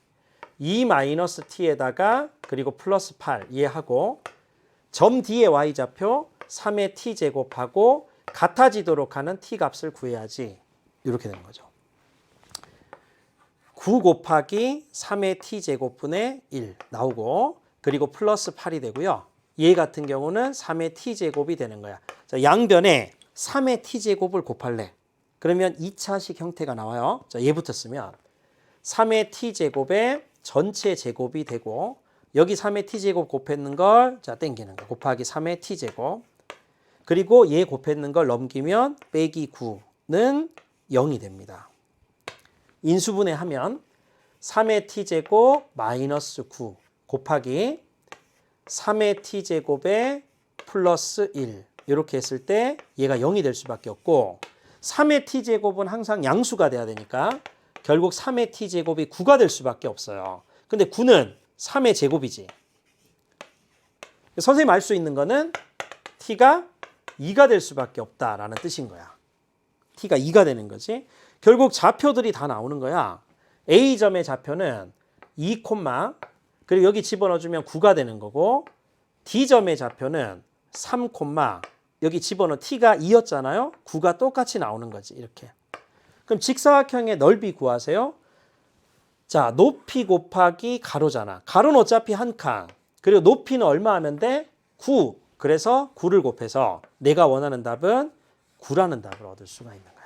2-t에다가 그리고 플러스 8 이해하고 점 D의 y좌표 3의 t제곱하고 같아지도록 하는 t값을 구해야지. 이렇게 되는 거죠. 9 곱하기 3의 t제곱분의 1 나오고 그리고 플러스 8이 되고요. 얘 같은 경우는 3의 t제곱이 되는 거야. 자, 양변에 3의 t제곱을 곱할래. 그러면 2차식 형태가 나와요. 자, 얘부터 쓰면 3의 t제곱의 전체 제곱이 되고 여기 3의 t제곱 곱했는 걸 자 땡기는 거 곱하기 3의 t제곱 그리고 얘 곱했는 걸 넘기면 빼기 9는 0이 됩니다. 인수분해하면 3의 t제곱 마이너스 9 곱하기 3의 t제곱에 플러스 1 이렇게 했을 때 얘가 0이 될 수밖에 없고 3의 t제곱은 항상 양수가 돼야 되니까 결국 3의 t제곱이 9가 될 수밖에 없어요. 근데 9는 3의 제곱이지. 선생님 알 수 있는 거는 t가 2가 될 수밖에 없다라는 뜻인 거야. t가 2가 되는 거지. 결국 좌표들이 다 나오는 거야. A점의 좌표는 2, 그리고 여기 집어넣어주면 9가 되는 거고 D점의 좌표는 3, 여기 집어넣어 t가 2였잖아요. 9가 똑같이 나오는 거지. 이렇게. 그럼 직사각형의 넓이 구하세요. 자, 높이 곱하기 가로잖아. 가로는 어차피 한 칸. 그리고 높이는 얼마 하면 돼? 9. 그래서 9를 곱해서 내가 원하는 답은 9라는 답을 얻을 수가 있는 거야.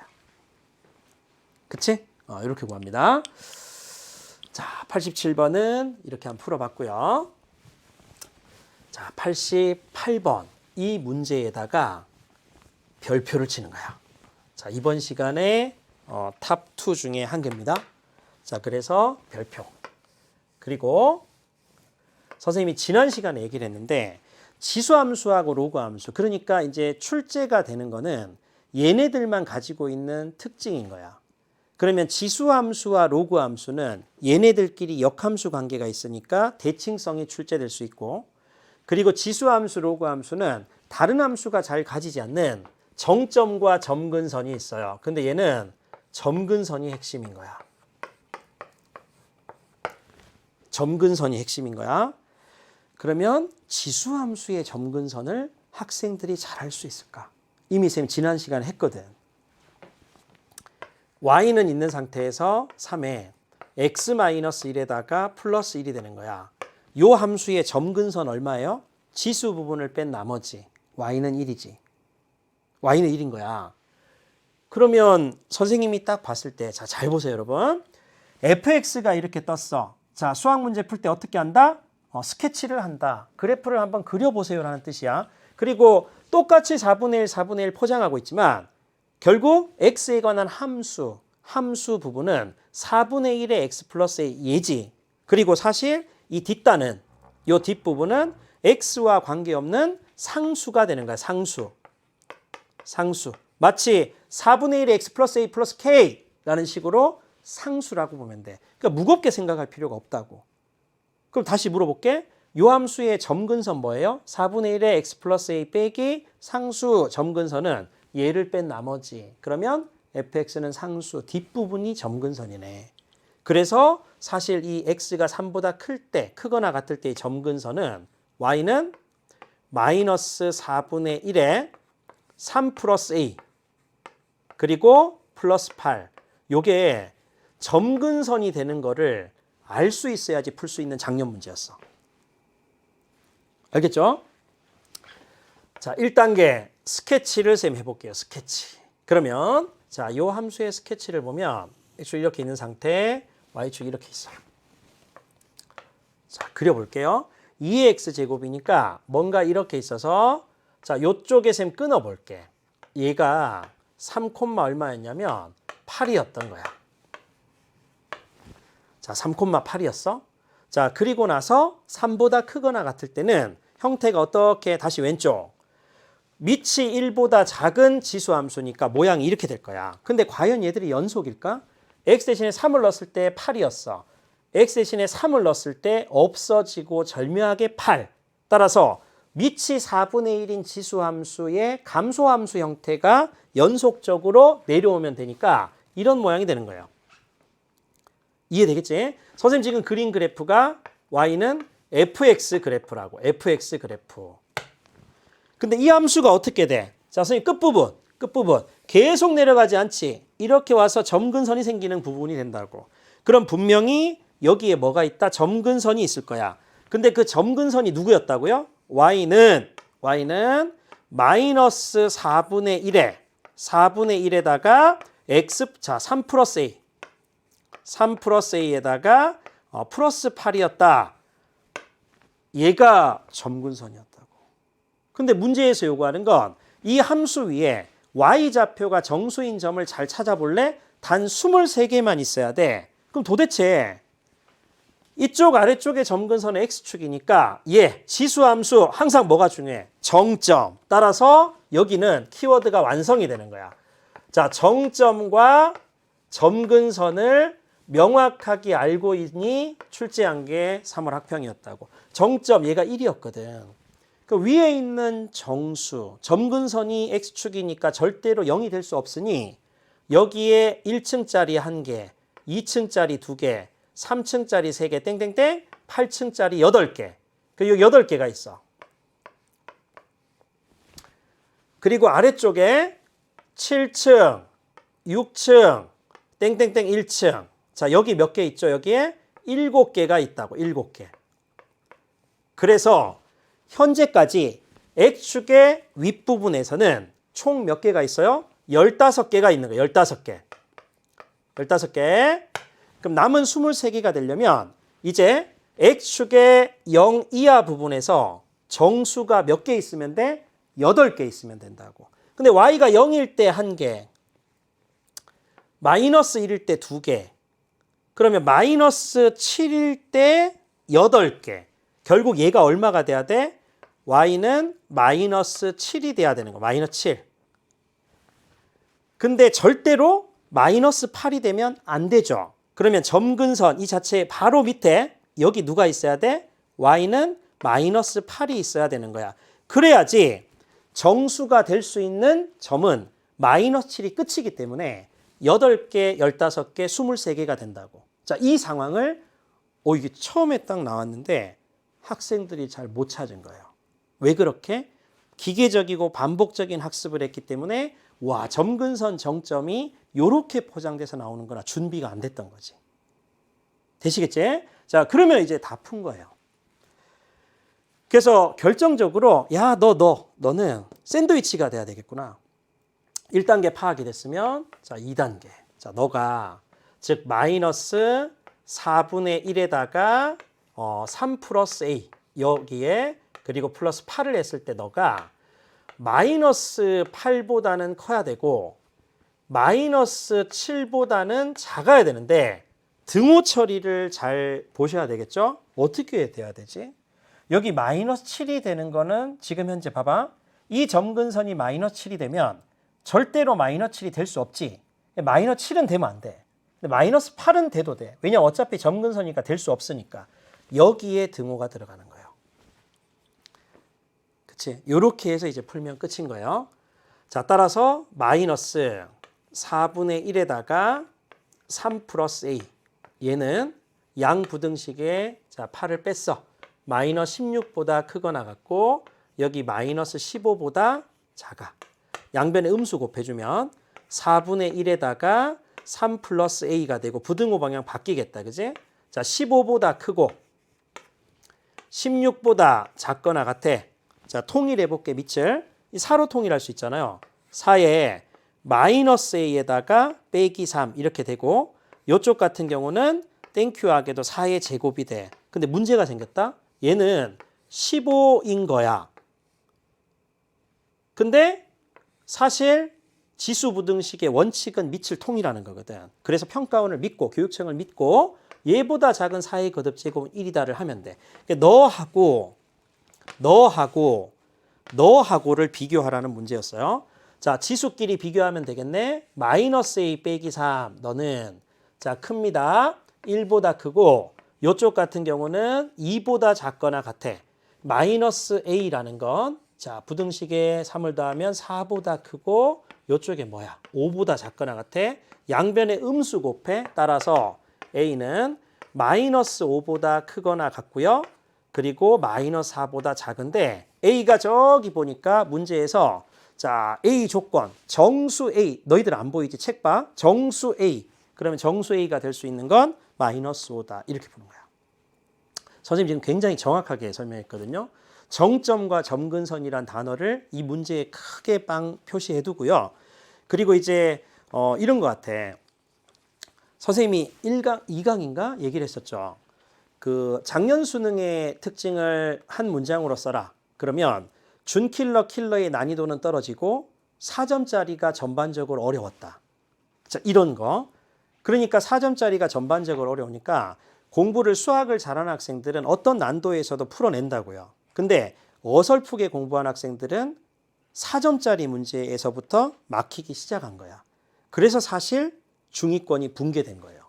그치? 이렇게 구합니다. 자, 87번은 이렇게 한번 풀어봤고요. 자, 88번. 이 문제에다가 별표를 치는 거야. 자, 이번 시간에 탑2 중에 한 개입니다. 자, 그래서 별표. 그리고 선생님이 지난 시간에 얘기를 했는데 지수함수하고 로그함수. 그러니까 이제 출제가 되는 거는 얘네들만 가지고 있는 특징인 거야. 그러면 지수함수와 로그함수는 얘네들끼리 역함수 관계가 있으니까 대칭성이 출제될 수 있고, 그리고 지수함수, 로그함수는 다른 함수가 잘 가지지 않는 정점과 점근선이 있어요. 근데 얘는 점근선이 핵심인 거야. 점근선이 핵심인 거야. 그러면 지수함수의 점근선을 학생들이 잘 할 수 있을까? 이미 쌤 지난 시간에 했거든. y는 있는 상태에서 3에 x-1에다가 플러스 1이 되는 거야. 요 함수의 점근선 얼마예요? 지수 부분을 뺀 나머지 y는 1이지. y는 1인 거야. 그러면 선생님이 딱 봤을 때, 자, 잘 보세요, 여러분. fx가 이렇게 떴어. 자, 수학 문제 풀 때 어떻게 한다? 스케치를 한다. 그래프를 한번 그려보세요라는 뜻이야. 그리고 똑같이 4분의 1, 4분의 1 포장하고 있지만 결국 x에 관한 함수 부분은 4분의 1의 x 플러스 예지. 그리고 사실 이 뒷단은, 이 뒷부분은 x와 관계없는 상수가 되는 거야. 상수. 마치 4분의 1의 x 플러스 a 플러스 k라는 식으로 상수라고 보면 돼. 그러니까 무겁게 생각할 필요가 없다고. 그럼 다시 물어볼게. 요 함수의 점근선 뭐예요? 4분의 1의 x 플러스 a 빼기 상수 점근선은 얘를 뺀 나머지. 그러면 fx는 상수, 뒷부분이 점근선이네. 그래서 사실 이 x가 3보다 크거나 같을 때의 점근선은 y는 마이너스 4분의 1에 3 플러스 a 그리고 플러스 8. 요게 점근선이 되는 거를 알 수 있어야지 풀 수 있는 작년 문제였어. 알겠죠? 자, 1단계 스케치를 쌤 해볼게요. 스케치. 그러면 자, 요 함수의 스케치를 보면 x축 이렇게 있는 상태, y축 이렇게 있어요. 자, 그려볼게요. 2x 제곱이니까 뭔가 이렇게 있어서, 자, 요쪽에 쌤 끊어볼게. 얘가 3, 얼마였냐면 8이었던 거야. 자, 3,8이었어. 자, 그리고 나서 3보다 크거나 같을 때는 형태가 어떻게, 다시 왼쪽. 밑이 1보다 작은 지수함수니까 모양이 이렇게 될 거야. 근데 과연 얘들이 연속일까? x 대신에 3을 넣었을 때 8이었어. x 대신에 3을 넣었을 때 없어지고 절묘하게 8. 따라서 밑이 4분의 1인 지수함수의 감소함수 형태가 연속적으로 내려오면 되니까 이런 모양이 되는 거예요. 이해되겠지? 선생님 지금 그린 그래프가 y는 fx 그래프라고. fx 그래프. 근데 이 함수가 어떻게 돼? 자, 선생님 끝부분. 계속 내려가지 않지. 이렇게 와서 점근선이 생기는 부분이 된다고. 그럼 분명히 여기에 뭐가 있다? 점근선이 있을 거야. 근데 그 점근선이 누구였다고요? y는 마이너스 4분의 1에다가 x, 자, 3 플러스 a. 3 플러스 a에다가 플러스 8이었다. 얘가 점근선이었다고. 근데 문제에서 요구하는 건 이 함수 위에 y좌표가 정수인 점을 잘 찾아볼래? 단 23개만 있어야 돼. 그럼 도대체 이쪽 아래쪽에 점근선은 x축이니까 얘 지수함수 항상 뭐가 중요해? 정점. 따라서 여기는 키워드가 완성이 되는 거야. 자, 정점과 점근선을 명확하게 알고 있니 출제한 게 3월 학평이었다고. 정점 얘가 1이었거든. 그 위에 있는 정수, 점근선이 x축이니까 절대로 0이 될 수 없으니 여기에 1층짜리 1개, 2층짜리 2개, 3층짜리 3개, 땡땡땡, 8층짜리 8개. 그리고 8개가 있어. 그리고 아래쪽에 7층, 6층, 땡땡땡 1층. 자, 여기 몇 개 있죠? 여기에 7개가 있다고. 7개. 그래서 현재까지 x축의 윗부분에서는 총 몇 개가 있어요? 15개가 있는 거예요. 15개. 15개. 그럼 남은 23개가 되려면 이제 x축의 0 이하 부분에서 정수가 몇 개 있으면 돼? 8개 있으면 된다고. 근데 y가 0일 때 1개, 마이너스 1일 때 2개, 그러면 마이너스 7일 때 8개. 결국 얘가 얼마가 돼야 돼? y는 마이너스 7이 돼야 되는 거. 마이너스 7. 근데 절대로 마이너스 8이 되면 안 되죠. 그러면 점근선 이 자체 바로 밑에 여기 누가 있어야 돼? y는 마이너스 8이 있어야 되는 거야. 그래야지 정수가 될 수 있는 점은 마이너스 7이 끝이기 때문에 8개, 15개, 23개가 된다고. 자, 이 상황을 이게 처음에 딱 나왔는데 학생들이 잘 못 찾은 거예요. 왜 그렇게? 기계적이고 반복적인 학습을 했기 때문에 와, 점근선 정점이 이렇게 포장돼서 나오는 거나 준비가 안 됐던 거지. 되시겠지? 자, 그러면 이제 다 푼 거예요. 그래서 결정적으로 야, 너는 샌드위치가 돼야 되겠구나. 1단계 파악이 됐으면 자, 2단계. 자, 너가 즉 마이너스 4분의 1에다가 3 플러스 a 여기에 그리고 플러스 8을 했을 때 너가 마이너스 8보다는 커야 되고 마이너스 7보다는 작아야 되는데 등호 처리를 잘 보셔야 되겠죠? 어떻게 돼야 되지? 여기 마이너스 7이 되는 거는 지금 현재 봐봐. 이 점근선이 마이너스 7이 되면 절대로 마이너스 7이 될 수 없지. 마이너스 7은 되면 안 돼. 근데 마이너스 8은 돼도 돼. 왜냐면 어차피 점근선이니까 될 수 없으니까. 여기에 등호가 들어가는 거예요. 그치? 요렇게 해서 이제 풀면 끝인 거예요. 자, 따라서 마이너스 4분의 1에다가 3 플러스 a. 얘는 양부등식에 자, 8을 뺐어. 마이너스 16보다 크거나 같고 여기 마이너스 15보다 작아. 양변에 음수 곱해주면 4분의 1에다가 3 플러스 a가 되고 부등호 방향 바뀌겠다. 그지? 자, 15보다 크고 16보다 작거나 같아. 자, 통일해볼게 밑을. 이 4로 통일할 수 있잖아요. 4에 마이너스 a에다가 빼기 3 이렇게 되고 이쪽 같은 경우는 땡큐하게도 4의 제곱이 돼. 근데 문제가 생겼다. 얘는 15인 거야. 근데 사실 지수부등식의 원칙은 밑을 통일하는 거거든. 그래서 평가원을 믿고 교육청을 믿고 얘보다 작은 4의 거듭 제곱은 1이다를 하면 돼. 그러니까 너하고를 비교하라는 문제였어요. 자, 지수끼리 비교하면 되겠네. 마이너스 a 빼기 3 너는 자 큽니다. 1보다 크고 이쪽 같은 경우는 2보다 작거나 같아. 마이너스 a라는 건 자 부등식에 3을 더하면 4보다 크고 이쪽에 뭐야? 5보다 작거나 같아. 양변에 음수 곱해. 따라서 a는 마이너스 5보다 크거나 같고요. 그리고 마이너스 4보다 작은데 a가 저기 보니까 문제에서 자 a 조건 정수 a 너희들 안 보이지? 책 봐. 정수 a 그러면 정수 a가 될 수 있는 건 마이너스 5다 이렇게 푸는 거야. 선생님 지금 굉장히 정확하게 설명했거든요. 정점과 점근선이란 단어를 이 문제에 크게 빵 표시해 두고요. 그리고 이제 이런 것 같아. 선생님이 1강, 2강인가 얘기를 했었죠. 그 작년 수능의 특징을 한 문장으로 써라. 그러면 킬러의 난이도는 떨어지고 4점짜리가 전반적으로 어려웠다. 자, 이런 거. 그러니까 4점짜리가 전반적으로 어려우니까 공부를 수학을 잘하는 학생들은 어떤 난도에서도 풀어낸다고요. 근데 어설프게 공부한 학생들은 4점짜리 문제에서부터 막히기 시작한 거야. 그래서 사실 중위권이 붕괴된 거예요.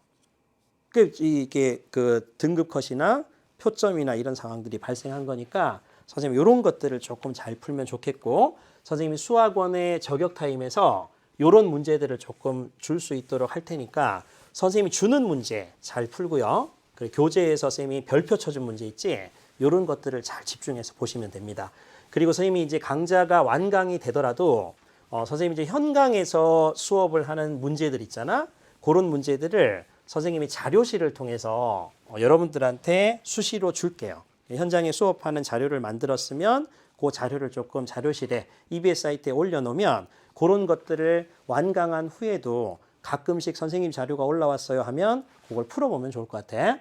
이게 그 등급 컷이나 표점이나 이런 상황들이 발생한 거니까 선생님 이런 것들을 조금 잘 풀면 좋겠고 선생님이 수학원의 저격 타임에서 이런 문제들을 조금 줄 수 있도록 할 테니까 선생님이 주는 문제 잘 풀고요. 그리고 교재에서 선생님이 별표 쳐준 문제 있지? 이런 것들을 잘 집중해서 보시면 됩니다. 그리고 선생님이 이제 강좌가 완강이 되더라도 선생님이 이제 현강에서 수업을 하는 문제들 있잖아. 그런 문제들을 선생님이 자료실을 통해서 여러분들한테 수시로 줄게요. 현장에 수업하는 자료를 만들었으면 그 자료를 조금 자료실에 EBS 사이트에 올려놓으면 그런 것들을 완강한 후에도 가끔씩 선생님 자료가 올라왔어요 하면 그걸 풀어보면 좋을 것 같아.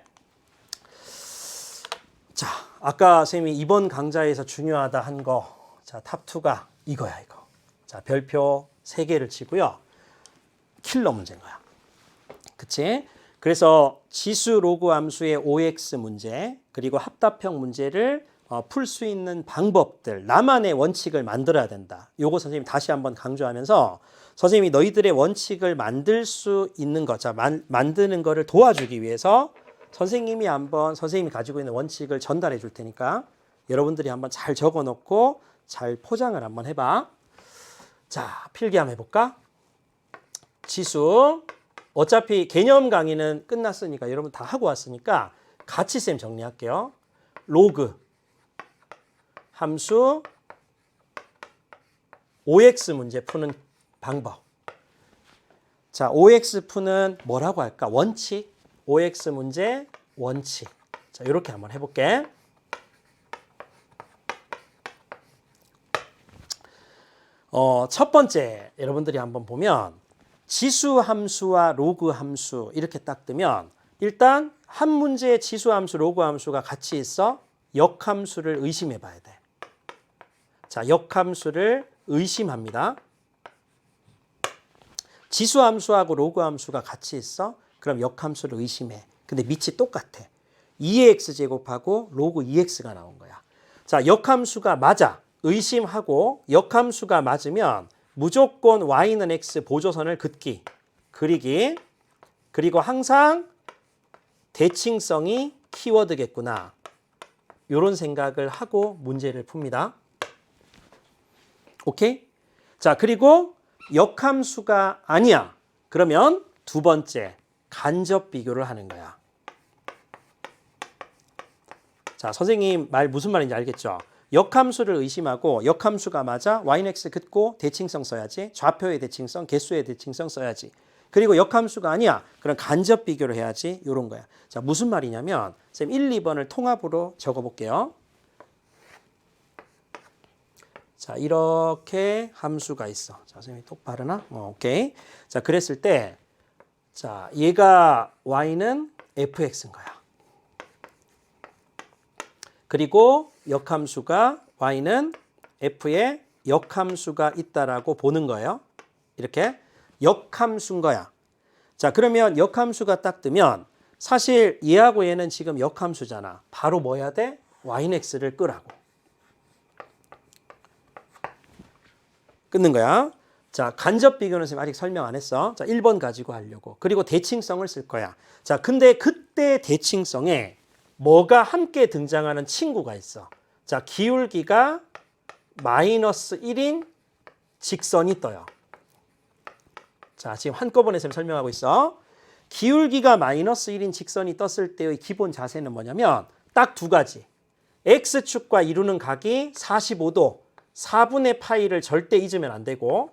자, 아까 선생님이 이번 강좌에서 중요하다 한 거, 자, 탑2가 이거야, 이거. 자, 별표 3개를 치고요. 킬러 문제인 거야. 그치? 그래서 지수 로그 함수의 OX 문제, 그리고 합답형 문제를 풀 수 있는 방법들, 나만의 원칙을 만들어야 된다. 요거 선생님이 다시 한번 강조하면서 선생님이 너희들의 원칙을 만들 수 있는 것, 자, 만드는 거를 도와주기 위해서 선생님이 한번 선생님이 가지고 있는 원칙을 전달해 줄 테니까 여러분들이 한번 잘 적어 놓고 잘 포장을 한번 해봐. 자, 필기 한번 해볼까? 지수. 어차피 개념 강의는 끝났으니까 여러분 다 하고 왔으니까 같이 쌤 정리할게요. 로그, 함수, OX 문제 푸는 방법. 자, OX 푸는 뭐라고 할까? 원칙. OX 문제 원칙. 자, 이렇게 한번 해볼게. 첫 번째 여러분들이 한번 보면 지수 함수와 로그 함수 이렇게 딱 뜨면 일단 한 문제에 지수 함수, 로그 함수가 같이 있어 역함수를 의심해 봐야 돼. 자, 역함수를 의심합니다. 지수 함수하고 로그 함수가 같이 있어? 그럼 역함수를 의심해. 근데 밑이 똑같아. 2의 x제곱하고 로그 2x가 나온 거야. 자, 역함수가 맞아. 의심하고 역함수가 맞으면 무조건 y는 x 보조선을 그리기. 그리고 항상 대칭성이 키워드겠구나. 이런 생각을 하고 문제를 풉니다. 오케이? 자, 그리고 역함수가 아니야. 그러면 두 번째, 간접 비교를 하는 거야. 자, 선생님 말 무슨 말인지 알겠죠? 역함수를 의심하고 역함수가 맞아 yx 긋고 대칭성 써야지. 좌표의 대칭성, 개수의 대칭성 써야지. 그리고 역함수가 아니야. 그럼 간접 비교를 해야지. 이런 거야. 자, 무슨 말이냐면 쌤 1, 2번을 통합으로 적어볼게요. 자, 이렇게 함수가 있어. 자, 선생님이 똑바르나? 오케이. 자, 그랬을 때 자, 얘가 y는 fx인 거야. 그리고 역함수가 y는 f에 역함수가 있다라고 보는 거예요. 이렇게 역함수인 거야. 자, 그러면 역함수가 딱 뜨면 사실 얘하고 얘는 지금 역함수잖아. 바로 뭐 해야 돼? y는 x를 끄라고. 끊는 거야. 자, 간접 비교는 지금 아직 설명 안 했어. 자, 1번 가지고 하려고. 그리고 대칭성을 쓸 거야. 자, 근데 그때 대칭성에 뭐가 함께 등장하는 친구가 있어. 자, 기울기가 마이너스 1인 직선이 떠요. 자, 지금 한꺼번에 설명하고 있어. 기울기가 마이너스 1인 직선이 떴을 때의 기본 자세는 뭐냐면 딱 두 가지. x축과 이루는 각이 45도, 4분의 파이를 절대 잊으면 안 되고,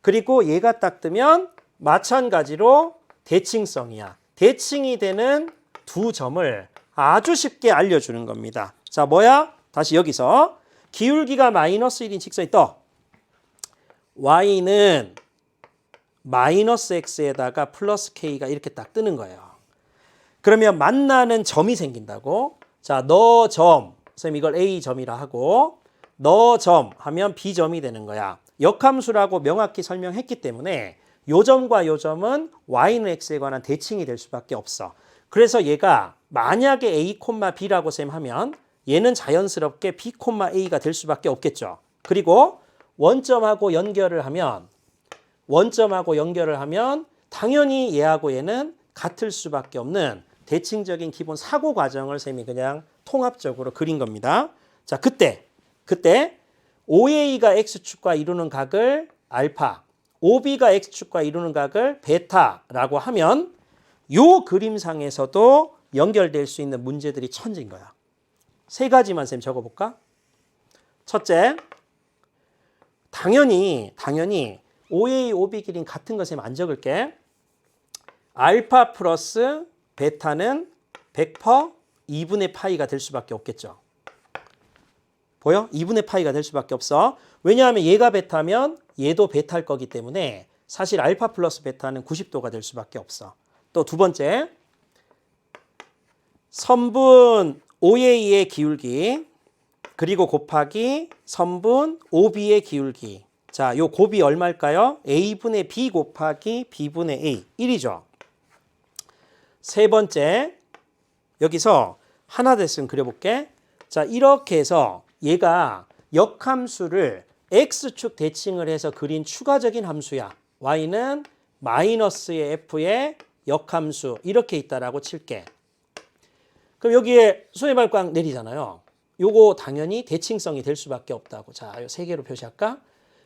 그리고 얘가 딱 뜨면 마찬가지로 대칭성이야. 대칭이 되는 두 점을 아주 쉽게 알려주는 겁니다. 자, 뭐야? 다시 여기서 기울기가 마이너스 1인 직선이 떠. y는 마이너스 x에다가 플러스 k가 이렇게 딱 뜨는 거예요. 그러면 만나는 점이 생긴다고. 자, 너 점. 선생님 이걸 a점이라 하고 너 점 하면 b점이 되는 거야. 역함수라고 명확히 설명했기 때문에 요 점과 요 점은 y는 x에 관한 대칭이 될 수밖에 없어. 그래서 얘가 만약에 a, b라고 쌤 하면 얘는 자연스럽게 b, a가 될 수밖에 없겠죠. 그리고 원점하고 연결을 하면 당연히 얘하고 얘는 같을 수밖에 없는 대칭적인 기본 사고 과정을 쌤이 그냥 통합적으로 그린 겁니다. 자, 그때 OA가 x축과 이루는 각을 알파, OB가 x축과 이루는 각을 베타라고 하면 요 그림상에서도 연결될 수 있는 문제들이 천지인 거야. 세 가지만 쌤 적어볼까? 첫째, 당연히 OA, OB 길이는 같은 거 쌤 안 적을게. 알파 플러스 베타는 100% 2분의 파이가 될 수밖에 없겠죠. 보여? 2분의 파이가 될 수밖에 없어. 왜냐하면 얘가 베타면 얘도 베타일 거기 때문에 사실 알파 플러스 베타는 90도가 될 수밖에 없어. 또 두 번째, 선분 OA의 기울기 그리고 곱하기 선분 OB의 기울기. 자, 요 곱이 얼마일까요? A분의 B 곱하기 B분의 A. 1이죠. 세 번째, 여기서 하나 됐으면 그려볼게. 자, 이렇게 해서 얘가 역함수를 x축 대칭을 해서 그린 추가적인 함수야. y는 마이너스의 f의 역함수 이렇게 있다라고 칠게. 그럼 여기에 수렴발광 내리잖아요. 요거 당연히 대칭성이 될 수밖에 없다고. 자, 요 세 개로 표시할까?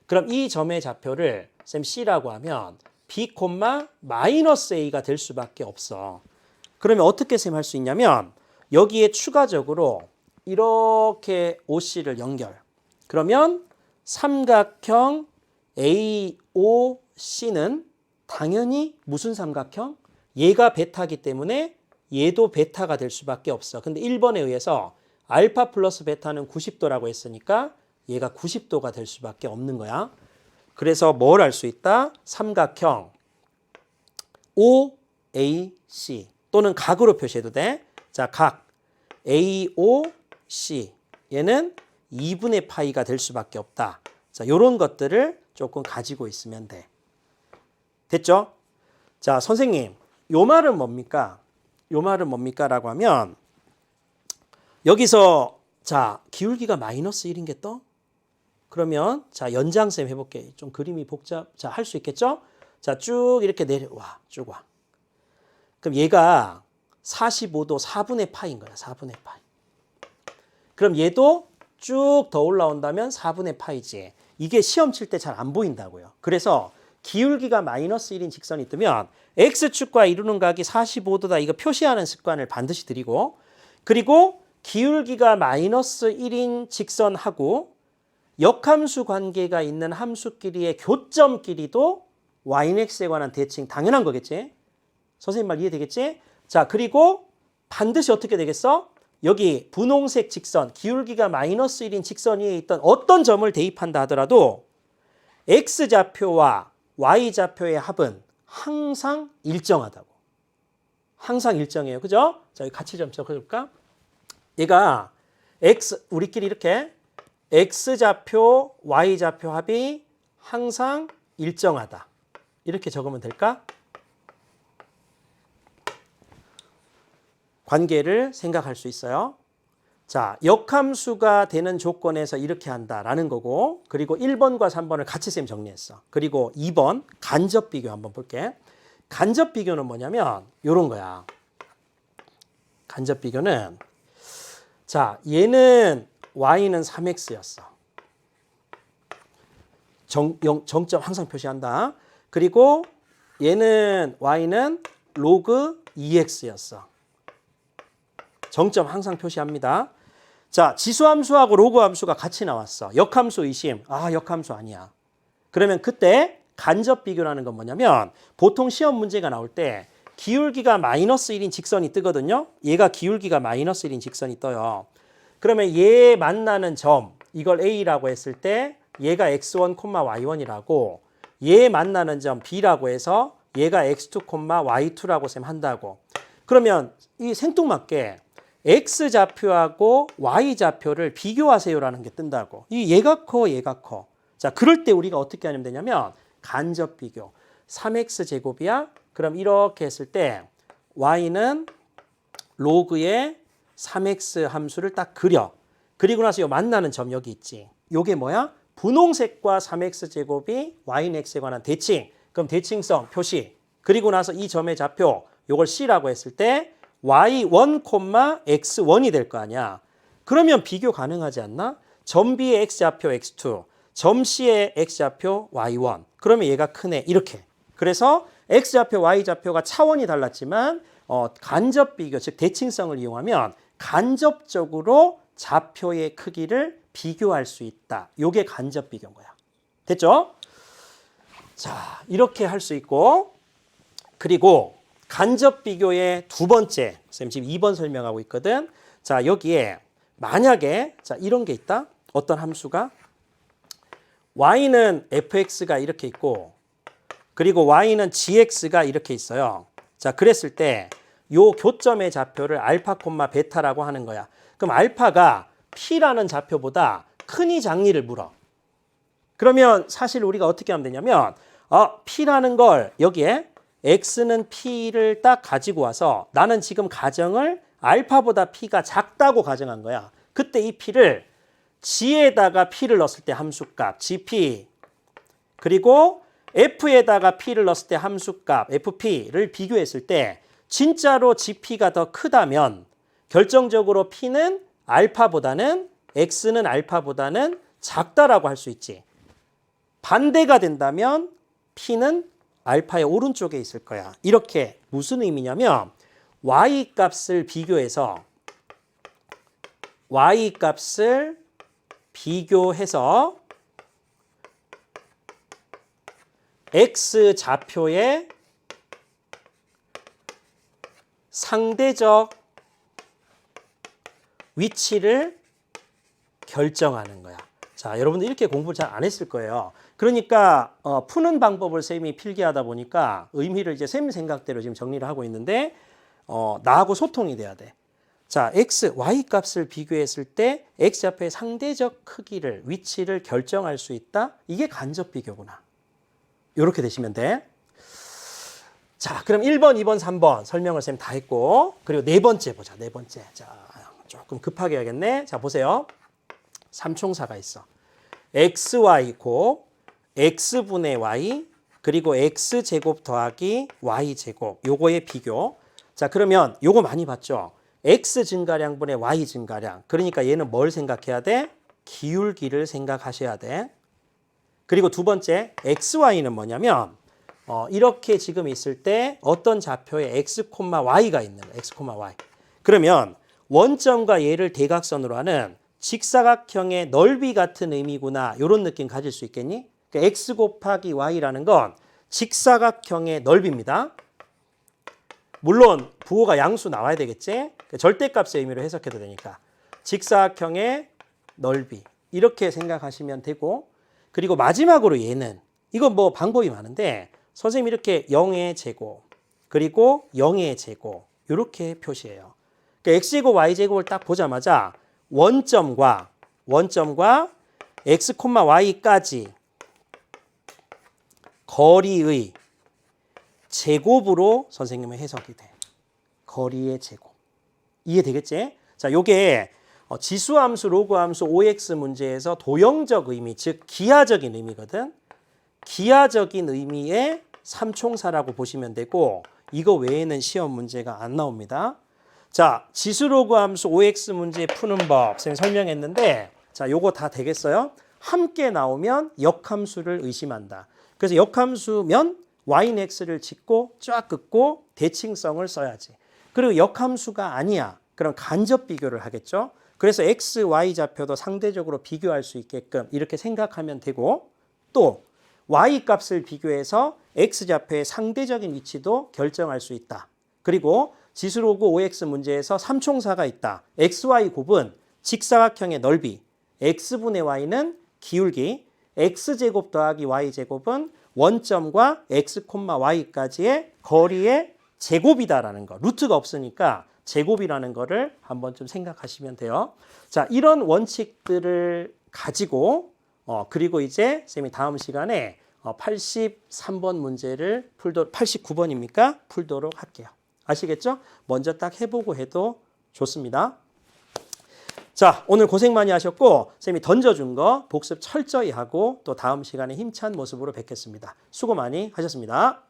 그럼 이 점의 좌표를 쌤 C라고 하면 B, 마이너스 A가 될 수밖에 없어. 그러면 어떻게 쌤 할 수 있냐면 여기에 추가적으로 이렇게 OC를 연결. 그러면 삼각형 AOC는 당연히 무슨 삼각형? 얘가 베타기 때문에 얘도 베타가 될 수밖에 없어. 근데 1번에 의해서 알파 플러스 베타는 90도라고 했으니까 얘가 90도가 될 수밖에 없는 거야. 그래서 뭘 알 수 있다? 삼각형 OAC 또는 각으로 표시해도 돼. 자, 각 AOC 얘는 2분의 파이가 될 수밖에 없다. 자, 요런 것들을 조금 가지고 있으면 돼. 됐죠? 자, 선생님, 요 말은 뭡니까? 요 말은 뭡니까? 라고 하면 여기서 자, 기울기가 마이너스 1인 게 떠? 그러면 자, 연장셈 해볼게. 좀 그림이 자, 할 수 있겠죠? 자, 쭉 이렇게 내려와. 쭉 와. 그럼 얘가 45도 4분의 파인 거야. 4분의 파이. 그럼 얘도 쭉 더 올라온다면 4분의 파이지. 이게 시험 칠 때 잘 안 보인다고요. 그래서 기울기가 마이너스 1인 직선이 뜨면 X축과 이루는 각이 45도다. 이거 표시하는 습관을 반드시 드리고, 그리고 기울기가 마이너스 1인 직선하고 역함수 관계가 있는 함수끼리의 교점 길이도 yx에 관한 대칭 당연한 거겠지? 선생님 말 이해되겠지? 자, 그리고 반드시 어떻게 되겠어? 여기 분홍색 직선, 기울기가 마이너스 1인 직선 위에 있던 어떤 점을 대입한다 하더라도 x좌표와 y좌표의 합은 항상 일정하다고. 항상 일정해요. 그죠? 자, 여기 같이 좀 적어줄까? 얘가 우리끼리 이렇게 x좌표, y좌표 합이 항상 일정하다. 이렇게 적으면 될까? 관계를 생각할 수 있어요. 자, 역함수가 되는 조건에서 이렇게 한다라는 거고, 그리고 1번과 3번을 같이 쌤 정리했어. 그리고 2번 간접 비교 한번 볼게. 간접 비교는 뭐냐면 요런 거야. 간접 비교는 자, 얘는 y는 3x였어. 정점 항상 표시한다. 그리고 얘는 y는 로그 2x였어. 정점 항상 표시합니다. 자, 지수함수하고 로그함수가 같이 나왔어. 역함수 의심. 아, 역함수 아니야. 그러면 그때 간접 비교라는 건 뭐냐면 보통 시험 문제가 나올 때 기울기가 마이너스 1인 직선이 뜨거든요. 얘가 기울기가 마이너스 1인 직선이 떠요. 그러면 얘 만나는 점, 이걸 A라고 했을 때 얘가 x1, y1이라고, 얘 만나는 점 B라고 해서 얘가 x2, y2라고 쌤 한다고. 그러면 이 생뚱맞게 x좌표하고 y좌표를 비교하세요라는 게 뜬다고. 이 얘가 커, 얘가 커. 자, 그럴 때 우리가 어떻게 하면 되냐면 간접 비교. 3x제곱이야. 그럼 이렇게 했을 때 y는 로그의 3x 함수를 딱 그려. 그리고 나서 이 만나는 점 여기 있지. 요게 뭐야? 분홍색과 3x제곱이 y는 x에 관한 대칭. 그럼 대칭성 표시. 그리고 나서 이 점의 좌표 요걸 C라고 했을 때 y1, x1이 될 거 아니야. 그러면 비교 가능하지 않나? 점 B의 x좌표 x2, 점 C의 x좌표 y1. 그러면 얘가 크네. 이렇게. 그래서 x좌표, y좌표가 차원이 달랐지만 간접 비교, 즉 대칭성을 이용하면 간접적으로 좌표의 크기를 비교할 수 있다. 요게 간접 비교인 거야. 됐죠? 자, 이렇게 할 수 있고, 그리고 간접 비교의 두 번째, 선생님 지금 2번 설명하고 있거든. 자, 여기에 만약에 자, 이런 게 있다. 어떤 함수가 y는 fx가 이렇게 있고, 그리고 y는 gx가 이렇게 있어요. 자, 그랬을 때 요 교점의 좌표를 알파, 베타라고 하는 거야. 그럼 알파가 p라는 좌표보다 크니 작니를 물어. 그러면 사실 우리가 어떻게 하면 되냐면 p라는 걸 여기에 x는 p를 딱 가지고 와서 나는 지금 가정을 알파보다 p가 작다고 가정한 거야. 그때 이 P를 G에다가 P를 넣었을 때 함수값 GP 그리고 F에다가 P를 넣었을 때 함수값 FP를 비교했을 때 진짜로 GP가 더 크다면 결정적으로 P는 알파보다는 X는 알파보다는 작다라고 할 수 있지. 반대가 된다면 P는 알파의 오른쪽에 있을 거야. 이렇게 무슨 의미냐면 Y 값을 비교해서 X 좌표의 상대적 위치를 결정하는 거야. 자, 여러분들 이렇게 공부를 잘 안 했을 거예요. 그러니까 푸는 방법을 쌤이 필기하다 보니까 의미를 이제 쌤 생각대로 지금 정리를 하고 있는데 나하고 소통이 돼야 돼. 자, X, Y 값을 비교했을 때 X 좌표의 상대적 크기를, 위치를 결정할 수 있다? 이게 간접 비교구나. 이렇게 되시면 돼. 자, 그럼 1번, 2번, 3번 설명을 쌤 다 했고 그리고 네 번째 보자. 네 번째. 자, 조금 급하게 해야겠네. 자, 보세요. 삼총사가 있어. XY 곱 X분의 Y 그리고 X제곱 더하기 Y제곱 요거의 비교. 자, 그러면 요거 많이 봤죠? X 증가량분의 Y 증가량. 그러니까 얘는 뭘 생각해야 돼? 기울기를 생각하셔야 돼. 그리고 두 번째 XY는 뭐냐면 이렇게 지금 있을 때 어떤 좌표에 X, Y가 있는 거야. X, Y. 그러면 원점과 얘를 대각선으로 하는 직사각형의 넓이 같은 의미구나. 이런 느낌 가질 수 있겠니? 그러니까 X 곱하기 Y라는 건 직사각형의 넓이입니다. 물론 부호가 양수 나와야 되겠지? 절대값의 의미로 해석해도 되니까. 직사각형의 넓이. 이렇게 생각하시면 되고 그리고 마지막으로 얘는 이건 뭐 방법이 많은데 선생님이 이렇게 0의 제곱 그리고 0의 제곱 이렇게 표시해요. 그러니까 X제곱 Y제곱을 딱 보자마자 원점과 X, Y까지 거리의 제곱으로 선생님은 해석이 돼. 거리의 제곱. 이해되겠지? 자, 요게 지수함수, 로그함수, OX 문제에서 도형적 의미, 즉 기하적인 의미거든. 기하적인 의미의 삼총사라고 보시면 되고 이거 외에는 시험 문제가 안 나옵니다. 자, 지수 로그함수 OX 문제 푸는 법 선생님 설명했는데 자, 요거 다 되겠어요? 함께 나오면 역함수를 의심한다. 그래서 역함수면 y는 x를 짓고 쫙 긋고 대칭성을 써야지. 그리고 역함수가 아니야. 그럼 간접 비교를 하겠죠. 그래서 x, y 좌표도 상대적으로 비교할 수 있게끔 이렇게 생각하면 되고 또 y 값을 비교해서 x 좌표의 상대적인 위치도 결정할 수 있다. 그리고 지수로그 OX 문제에서 삼총사가 있다. XY 곱은 직사각형의 넓이, X분의 Y는 기울기, X제곱 더하기 Y제곱은 원점과 X, Y까지의 거리의 제곱이다라는 거. 루트가 없으니까 제곱이라는 거를 한번 좀 생각하시면 돼요. 자, 이런 원칙들을 가지고 그리고 이제 쌤이 다음 시간에 83번 문제를 89번입니까? 풀도록 할게요. 아시겠죠? 먼저 딱 해보고 해도 좋습니다. 자, 오늘 고생 많이 하셨고 쌤이 던져준 거 복습 철저히 하고 또 다음 시간에 힘찬 모습으로 뵙겠습니다. 수고 많이 하셨습니다.